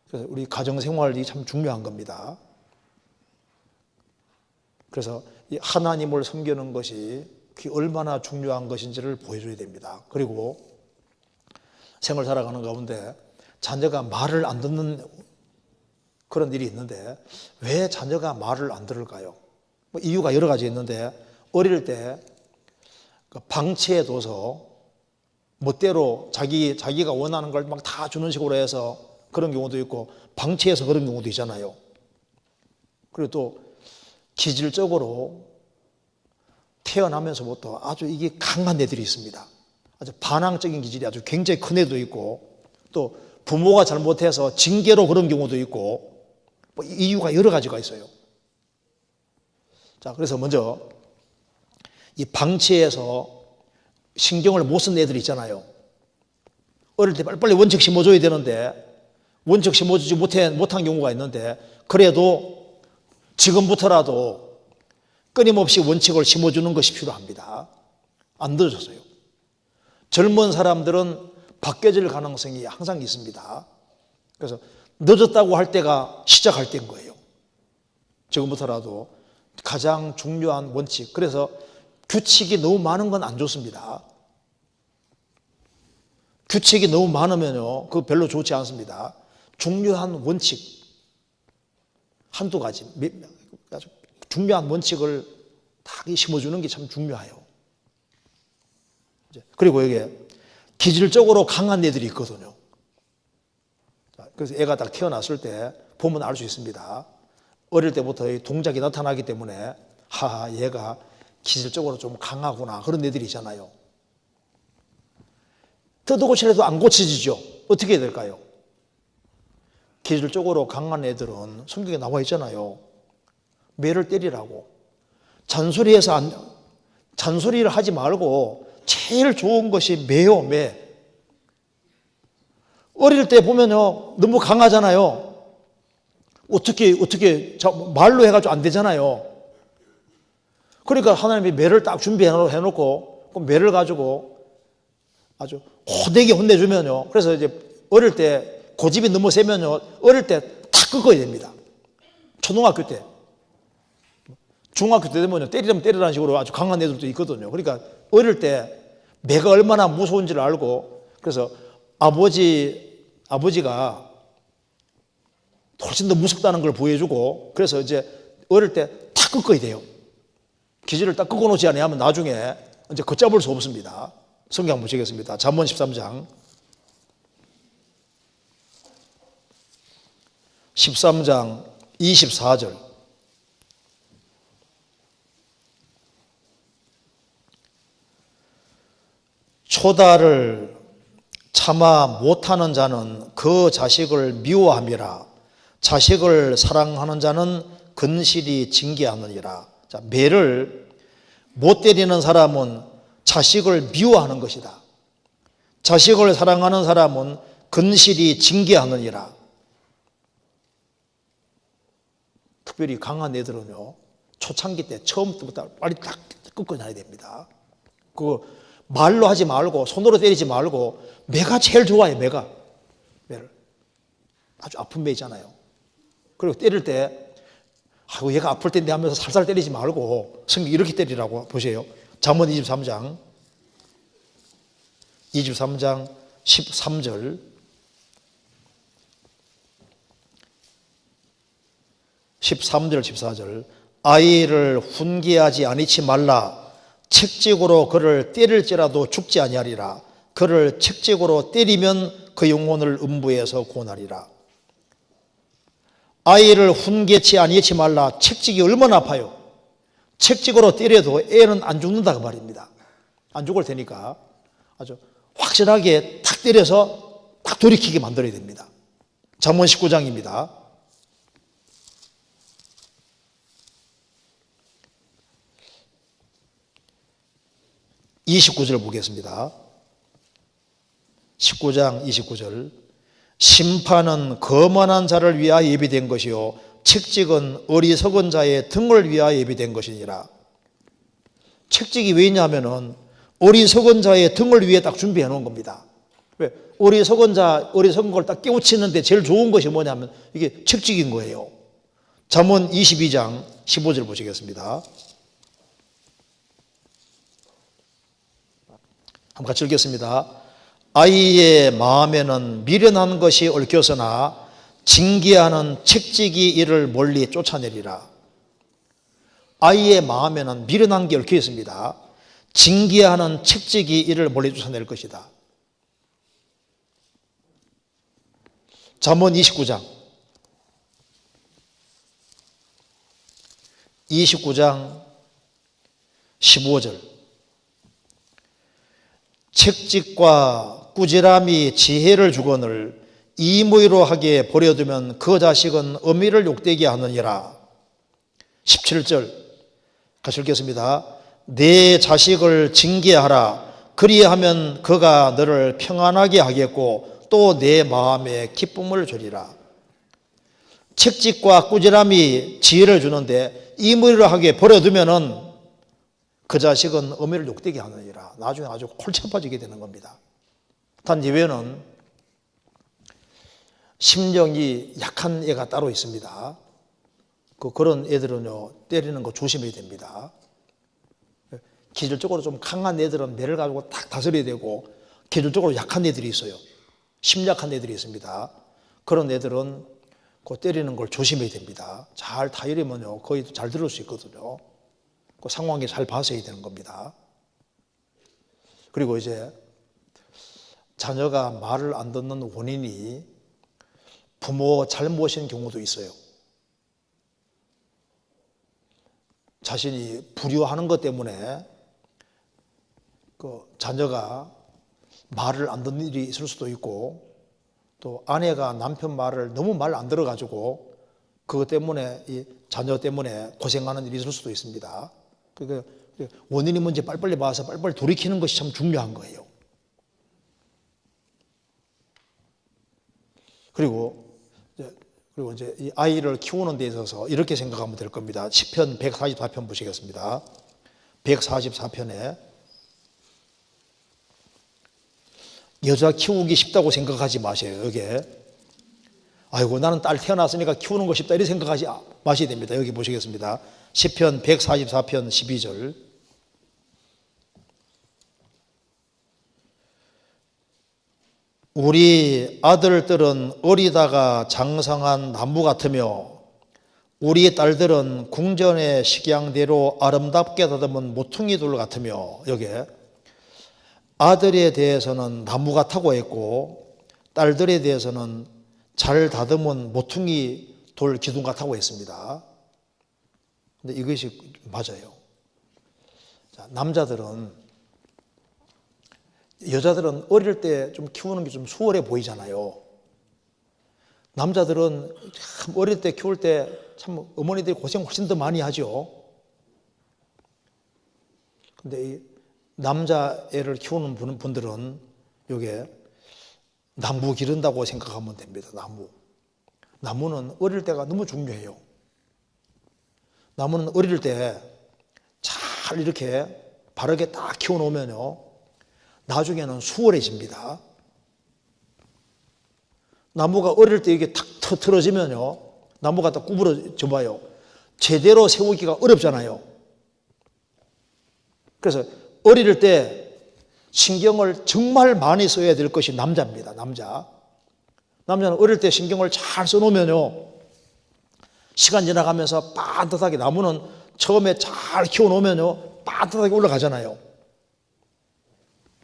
[SPEAKER 1] 그래서 우리 가정생활이 참 중요한 겁니다. 그래서 이 하나님을 섬기는 것이 그게 얼마나 중요한 것인지를 보여줘야 됩니다. 그리고 생을 살아가는 가운데 자녀가 말을 안 듣는 그런 일이 있는데 왜 자녀가 말을 안 들을까요? 뭐 이유가 여러 가지 있는데 어릴 때 방치해둬서 멋대로 자기가 원하는 걸 막 다 주는 식으로 해서 그런 경우도 있고 방치해서 그런 경우도 있잖아요. 그리고 또 기질적으로 태어나면서부터 아주 이게 강한 애들이 있습니다. 아주 반항적인 기질이 아주 굉장히 큰 애도 있고 또 부모가 잘못해서 징계로 그런 경우도 있고 뭐 이유가 여러 가지가 있어요. 자, 그래서 먼저 이 방치해서 신경을 못 쓴 애들 있잖아요. 어릴 때 빨리빨리 원칙 심어줘야 되는데 원칙 심어주지 못한 경우가 있는데 그래도 지금부터라도 끊임없이 원칙을 심어주는 것이 필요합니다. 안 늦어졌어요. 젊은 사람들은 바뀌어질 가능성이 항상 있습니다. 그래서 늦었다고 할 때가 시작할 때인 거예요. 지금부터라도 가장 중요한 원칙. 그래서 규칙이 너무 많은 건 안 좋습니다. 규칙이 너무 많으면요, 그거 별로 좋지 않습니다. 중요한 원칙, 한두 가지, 아주 중요한 원칙을 다 심어주는 게 참 중요해요. 그리고 이게 기질적으로 강한 애들이 있거든요. 그래서 애가 딱 태어났을 때 보면 알 수 있습니다. 어릴 때부터 이 동작이 나타나기 때문에 하하, 얘가 기질적으로 좀 강하구나, 그런 애들이 있잖아요. 뜯어 고치려도 안 고쳐지죠. 어떻게 해야 될까요? 기질적으로 강한 애들은 성경에 나와 있잖아요. 매를 때리라고. 잔소리를 하지 말고 제일 좋은 것이 매요, 매. 어릴 때 보면요, 너무 강하잖아요. 어떻게 말로 해가지고 안 되잖아요. 그러니까 하나님이 매를 딱 준비해놓고 그 매를 가지고 아주 호되게 혼내주면요. 그래서 이제 어릴 때 고집이 너무 세면요, 어릴 때 다 꺾어야 됩니다. 초등학교 때. 중학교 때 되면 때리라면 때리라는 식으로 아주 강한 애들도 있거든요. 그러니까 어릴 때 매가 얼마나 무서운지를 알고, 그래서 아버지가 훨씬 더 무섭다는 걸 보여주고, 그래서 이제 어릴 때 다 꺾어야 돼요. 기질을 딱 꺾어놓지 않으면 나중에 이제 걷잡을 수 없습니다. 성경 한번 보시겠습니다. 잠언 13장 24절. 초다를 참아 못하는 자는 그 자식을 미워함이라. 자식을 사랑하는 자는 근실이 징계하느니라. 자, 매를 못 때리는 사람은 자식을 미워하는 것이다. 자식을 사랑하는 사람은 근실이 징계하느니라. 특별히 강한 애들은요, 초창기 때 처음부터 빨리 딱 꺾어놔야 됩니다. 그거 말로 하지 말고 손으로 때리지 말고 매가 제일 좋아요. 매를 아주 아픈 매 있잖아요. 그리고 때릴 때 아이고 얘가 아플 텐데 하면서 살살 때리지 말고 성경 이렇게 때리라고 보세요. 잠언 23장 13절 14절 아이를 훈계하지 아니치 말라. 책찍으로 그를 때릴지라도 죽지 아니하리라. 그를 책찍으로 때리면 그 영혼을 음부에서 구원하리라. 아이를 훈계치 아니치 말라. 책찍이 얼마나 아파요. 책찍으로 때려도 애는 안 죽는다 그 말입니다. 안 죽을 테니까 아주 확실하게 탁 때려서 딱 돌이키게 만들어야 됩니다. 잠언 19장입니다. 29절 보겠습니다. 19장 29절. 심판은 거만한 자를 위하여 예비된 것이요 책찍은 어리석은 자의 등을 위하여 예비된 것이니라. 책찍이 왜 있냐면은 어리석은 자의 등을 위해 딱 준비해 놓은 겁니다. 왜? 어리석은 걸 딱 깨우치는데 제일 좋은 것이 뭐냐면 이게 책찍인 거예요. 잠언 22장 15절 보시겠습니다. 한번 같이 읽겠습니다. 아이의 마음에는 미련한 것이 얽혔으나 징계하는 책찍이 이를 멀리 쫓아내리라. 아이의 마음에는 미련한 게 얽혀 있습니다. 징계하는 책찍이 이를 멀리 쫓아낼 것이다. 잠언 29장 15절 책직과 꾸지람이 지혜를 주거늘 이무의로 하게 버려두면 그 자식은 어미를 욕되게 하느니라. 17절 같이 읽겠습니다. 내 자식을 징계하라. 그리하면 그가 너를 평안하게 하겠고 또 내 마음에 기쁨을 주리라. 책직과 꾸지람이 지혜를 주는데 이무의로 하게 버려두면은 그 자식은 어미를 욕되게 하느니라. 나중에 아주 골치 아파지게 되는 겁니다. 단 예외는 심령이 약한 애가 따로 있습니다. 그런 애들은요, 때리는 거 조심해야 됩니다. 기질적으로 좀 강한 애들은 매를 가지고 딱 다스려야 되고, 기질적으로 약한 애들이 있어요. 심약한 애들이 있습니다. 그런 애들은 그 때리는 걸 조심해야 됩니다. 잘 타이르면요, 거의 잘 들을 수 있거든요. 그 상황에 잘 봐서 해야 되는 겁니다. 그리고 이제 자녀가 말을 안 듣는 원인이 부모 잘못인 경우도 있어요. 자신이 불효하는 것 때문에 그 자녀가 말을 안 듣는 일이 있을 수도 있고, 또 아내가 남편 말을 너무 말 안 들어가지고 그것 때문에 이 자녀 때문에 고생하는 일이 있을 수도 있습니다. 그러니까 원인이 뭔지 빨리빨리 봐서 빨리빨리 돌이키는 것이 참 중요한 거예요. 그리고 이제 이 아이를 키우는 데 있어서 이렇게 생각하면 될 겁니다. 시편 144편 보시겠습니다. 144편에 여자 키우기 쉽다고 생각하지 마세요. 여기에 아이고 나는 딸 태어났으니까 키우는 거 쉽다 이렇게 생각하지 마셔야 됩니다. 여기 보시겠습니다. 시편 144편 12절 우리 아들들은 어리다가 장성한 나무 같으며 우리 딸들은 궁전의 식양대로 아름답게 다듬은 모퉁이 돌 같으며, 여기에 아들에 대해서는 나무 같다고 했고 딸들에 대해서는 잘 다듬은 모퉁이 돌 기둥 같다고 했습니다. 근데 이것이 맞아요. 자, 여자들은 어릴 때 좀 키우는 게 좀 수월해 보이잖아요. 남자들은 참 어릴 때 키울 때 참 어머니들이 고생 훨씬 더 많이 하죠. 근데 이 남자애를 키우는 분들은 요게 나무 기른다고 생각하면 됩니다. 나무는 어릴 때가 너무 중요해요. 나무는 어릴 때 잘 이렇게 바르게 딱 키워놓으면요, 나중에는 수월해집니다. 나무가 어릴 때 이게 탁 틀어지면요, 나무가 딱 구부러져 봐요. 제대로 세우기가 어렵잖아요. 그래서 어릴 때 신경을 정말 많이 써야 될 것이 남자입니다. 남자는 어릴 때 신경을 잘 써놓으면요, 시간 지나가면서 반듯하게, 나무는 처음에 잘 키워놓으면요 반듯하게 올라가잖아요.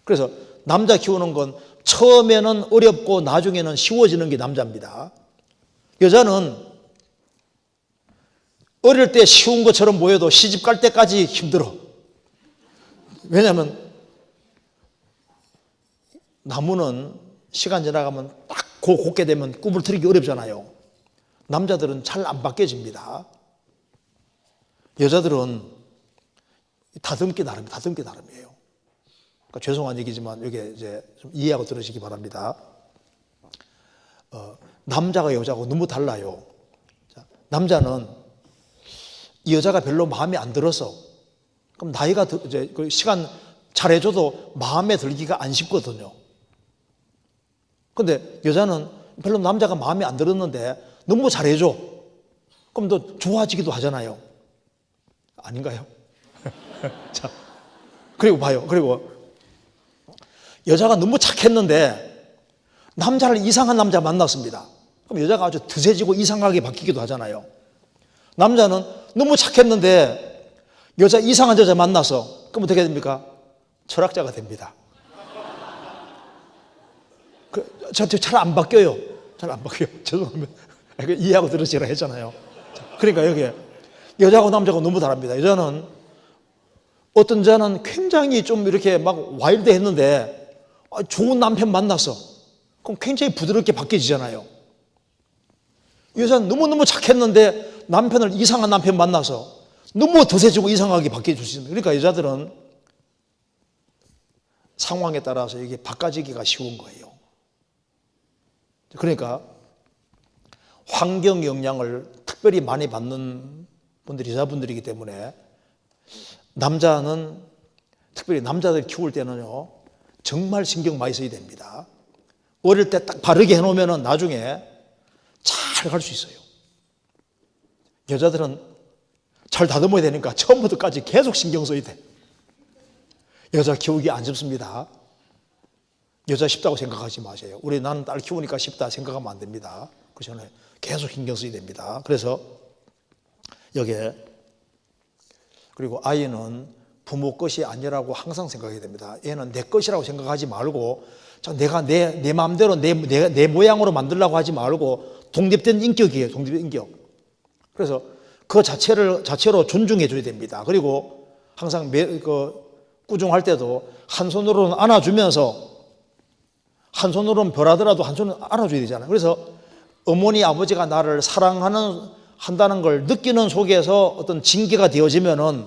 [SPEAKER 1] 그래서 남자 키우는 건 처음에는 어렵고 나중에는 쉬워지는 게 남자입니다. 여자는 어릴 때 쉬운 것처럼 보여도 시집 갈 때까지 힘들어. 왜냐하면 나무는 시간 지나가면 딱 곱게 되면 구부러뜨리기 어렵잖아요. 남자들은 잘 안 바뀌어집니다. 여자들은 다듬기 나름이에요. 그러니까 죄송한 얘기지만 이게 이제 좀 이해하고 들으시기 바랍니다. 남자가 여자하고 너무 달라요. 자, 남자는 이 여자가 별로 마음에 안 들어서, 그럼 나이가 이제 그 시간 잘해줘도 마음에 들기가 안 쉽거든요. 근데 여자는 별로 남자가 마음에 안 들었는데 너무 잘해줘. 그럼 또 좋아지기도 하잖아요. 아닌가요? 자, 그리고 봐요. 그리고 여자가 너무 착했는데 남자를 이상한 남자 만났습니다. 그럼 여자가 아주 드세지고 이상하게 바뀌기도 하잖아요. 남자는 너무 착했는데 이상한 여자 만나서 그럼 어떻게 됩니까? 철학자가 됩니다. 잘 안 바뀌어요. 잘 안 바뀌어요. 죄송합니다. 이해하고 들으시라 했잖아요. 그러니까 여기 여자하고 남자하고 너무 다릅니다. 여자는 어떤 자는 굉장히 좀 이렇게 막 와일드 했는데 좋은 남편 만났어. 그럼 굉장히 부드럽게 바뀌어지잖아요. 여자는 너무너무 착했는데 남편을 이상한 남편 만나서 너무 드세지고 이상하게 바뀌어질 수 있는. 그러니까 여자들은 상황에 따라서 이게 바꿔지기가 쉬운 거예요. 그러니까 환경 영향을 특별히 많이 받는 분들이 여자분들이기 때문에 남자는 특별히 남자들 키울 때는요 정말 신경 많이 써야 됩니다. 어릴 때 딱 바르게 해놓으면 나중에 잘 갈 수 있어요. 여자들은 잘 다듬어야 되니까 처음부터까지 계속 신경 써야 돼. 여자 키우기 안 쉽습니다. 여자 쉽다고 생각하지 마세요. 나는 딸 키우니까 쉽다 생각하면 안 됩니다. 그렇잖아요. 계속 신경 써야 됩니다. 그래서 여기에 그리고 아이는 부모 것이 아니라고 항상 생각해야 됩니다. 얘는 내 것이라고 생각하지 말고 내가 내 마음대로 내 모양으로 만들려고 하지 말고 독립된 인격이에요. 독립된 인격. 그래서 그 자체로 존중해 줘야 됩니다. 그리고 항상 꾸중할 때도 한 손으로는 안아주면서 한 손으로는 벌하더라도 한 손은 안아줘야 되잖아요. 그래서 어머니 아버지가 나를 한다는 걸 느끼는 속에서 어떤 징계가 되어지면은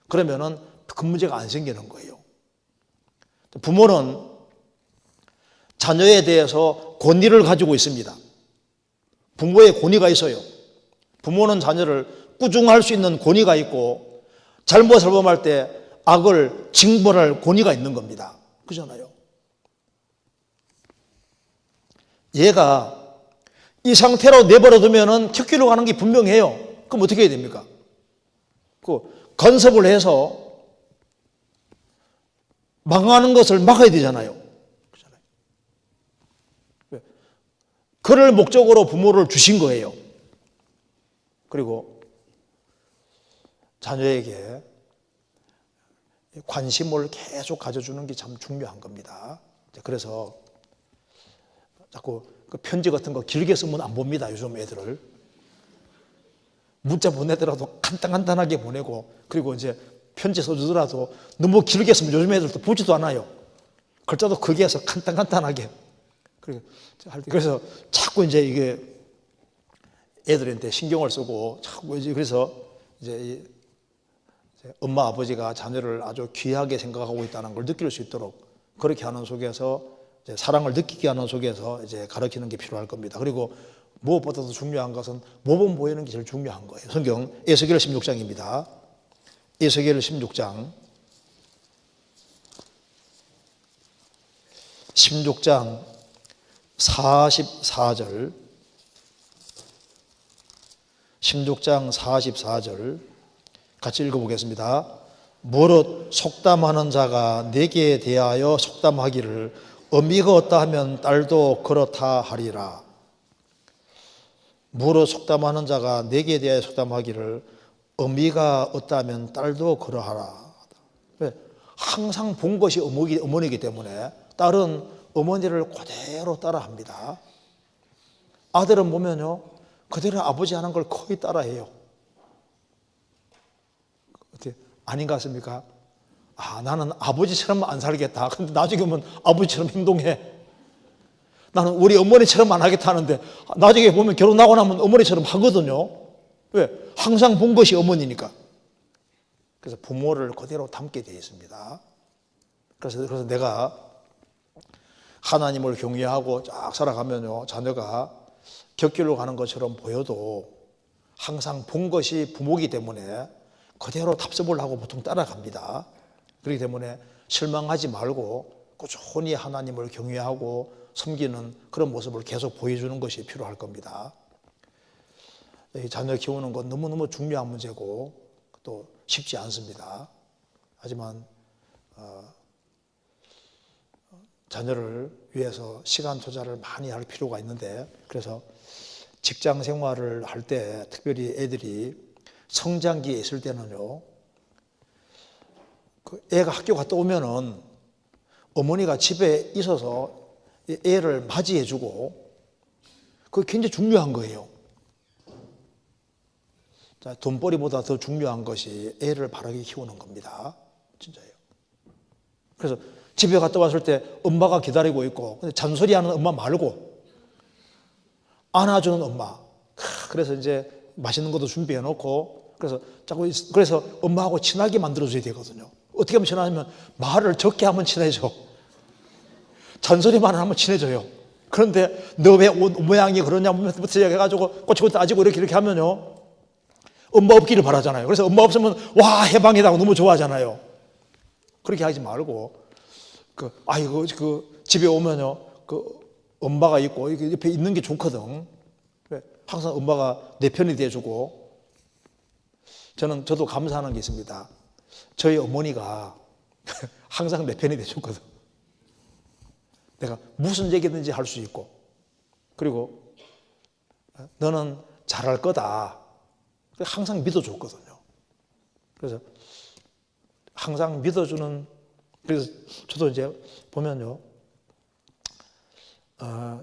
[SPEAKER 1] 그러면은 그 문제가 안 생기는 거예요. 부모는 자녀에 대해서 권위를 가지고 있습니다. 부모의 권위가 있어요. 부모는 자녀를 꾸중할 수 있는 권위가 있고 잘못을 범할 때 악을 징벌할 권위가 있는 겁니다. 그렇잖아요. 얘가 이 상태로 내버려 두면은 튀기로 가는 게 분명해요. 그럼 어떻게 해야 됩니까? 간섭을 해서 망하는 것을 막아야 되잖아요. 그렇잖아요. 그럴 목적으로 부모를 주신 거예요. 그리고 자녀에게 관심을 계속 가져주는 게 참 중요한 겁니다. 그래서 자꾸 그 편지 같은 거 길게 쓰면 안 봅니다. 요즘 애들을. 문자 보내더라도 간단하게 보내고 그리고 이제 편지 써주더라도 너무 길게 쓰면 요즘 애들도 보지도 않아요. 글자도 크게 해서 간단하게. 그래서 자꾸 이제 이게 애들한테 신경을 쓰고 자꾸 이제 그래서 이제 엄마 아버지가 자녀를 아주 귀하게 생각하고 있다는 걸 느낄 수 있도록 그렇게 하는 속에서 이제 사랑을 느끼게 하는 속에서 이제 가르치는 게 필요할 겁니다. 그리고 무엇보다도 중요한 것은 모범 보이는 게 제일 중요한 거예요. 성경 에스겔 16장입니다. 에스겔 16장 44절 16장 44절 같이 읽어보겠습니다. 무릇 속담하는 자가 내게 대하여 속담하기를 어미가 없다 하면 딸도 그렇다 하리라. 무릇 속담하는 자가 내게 대하여 속담하기를 어미가 없다 하면 딸도 그러하라. 항상 본 것이 어머니이기 때문에 딸은 어머니를 그대로 따라합니다. 아들은 보면요 그대로 아버지 하는 걸 거의 따라해요. 아닌 것 같습니까? 나는 아버지처럼 안 살겠다. 근데 나중에 보면 아버지처럼 행동해. 나는 우리 어머니처럼 안 하겠다는데 나중에 보면 결혼하고 나면 어머니처럼 하거든요. 왜? 항상 본 것이 어머니니까. 그래서 부모를 그대로 닮게 되어 있습니다. 그래서 내가 하나님을 경외하고 쫙 살아가면요 자녀가 격길로 가는 것처럼 보여도 항상 본 것이 부모이기 때문에 그대로 답습을 하고 보통 따라갑니다. 그렇기 때문에 실망하지 말고 꾸준히 하나님을 경외하고 섬기는 그런 모습을 계속 보여주는 것이 필요할 겁니다. 자녀 키우는 건 너무너무 중요한 문제고 또 쉽지 않습니다. 하지만 자녀를 위해서 시간 투자를 많이 할 필요가 있는데 그래서 직장 생활을 할 때 특별히 애들이 성장기에 있을 때는요 애가 학교 갔다 오면은 어머니가 집에 있어서 애를 맞이해주고 그게 굉장히 중요한 거예요. 자, 돈벌이보다 더 중요한 것이 애를 바르게 키우는 겁니다. 진짜예요. 그래서 집에 갔다 왔을 때 엄마가 기다리고 있고, 근데 잔소리하는 엄마 말고 안아주는 엄마. 그래서 이제 맛있는 것도 준비해 놓고, 그래서 엄마하고 친하게 만들어줘야 되거든요. 어떻게 하면 친하냐면 말을 적게 하면 친해져. 잔소리만 하면 친해져요. 그런데 너 왜 옷 모양이 그러냐부터 시작해가지고 꼬치꼬치 따지고 이렇게 하면요, 엄마 없기를 바라잖아요. 그래서 엄마 없으면 와 해방이다 너무 좋아하잖아요. 그렇게 하지 말고 집에 오면요, 엄마가 있고 옆에 있는 게 좋거든. 항상 엄마가 내 편이 돼주고. 저도 감사하는 게 있습니다. 저희 어머니가 항상 내 편이 돼줬거든. 내가 무슨 얘기든지 할 수 있고, 그리고 너는 잘할 거다 항상 믿어줬거든요. 그래서 항상 믿어주는, 그래서 저도 이제 보면요,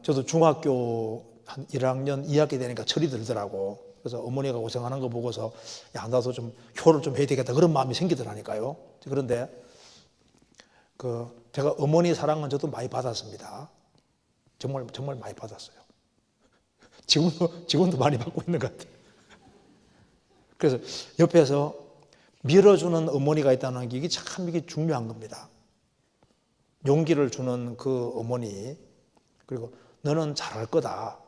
[SPEAKER 1] 저도 중학교 한 1학년 2학기 되니까 철이 들더라고. 그래서 어머니가 고생하는 거 보고서 야, 나도 좀 효를 좀 해야 되겠다 그런 마음이 생기더라니까요. 그런데 제가 어머니 사랑은 저도 많이 받았습니다. 정말 정말 많이 받았어요. 지금도 많이 받고 있는 것 같아요. 그래서 옆에서 밀어주는 어머니가 있다는 게 이게 중요한 겁니다. 용기를 주는 그 어머니, 그리고 너는 잘할 거다.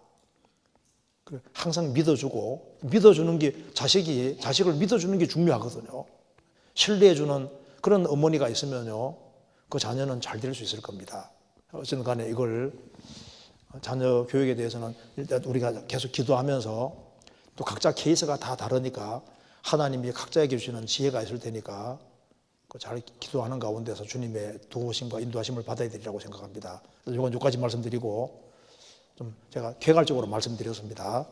[SPEAKER 1] 항상 믿어주는 게 자식을 믿어주는 게 중요하거든요. 신뢰해주는 그런 어머니가 있으면요, 그 자녀는 잘 될 수 있을 겁니다. 어쨌든 간에 이걸 자녀 교육에 대해서는 일단 우리가 계속 기도하면서, 또 각자 케이스가 다 다르니까 하나님이 각자에게 주시는 지혜가 있을 테니까 잘 기도하는 가운데서 주님의 도우심과 인도하심을 받아야 되리라고 생각합니다. 그래서 이건 여기까지 말씀드리고, 좀 제가 개괄적으로 말씀드렸습니다.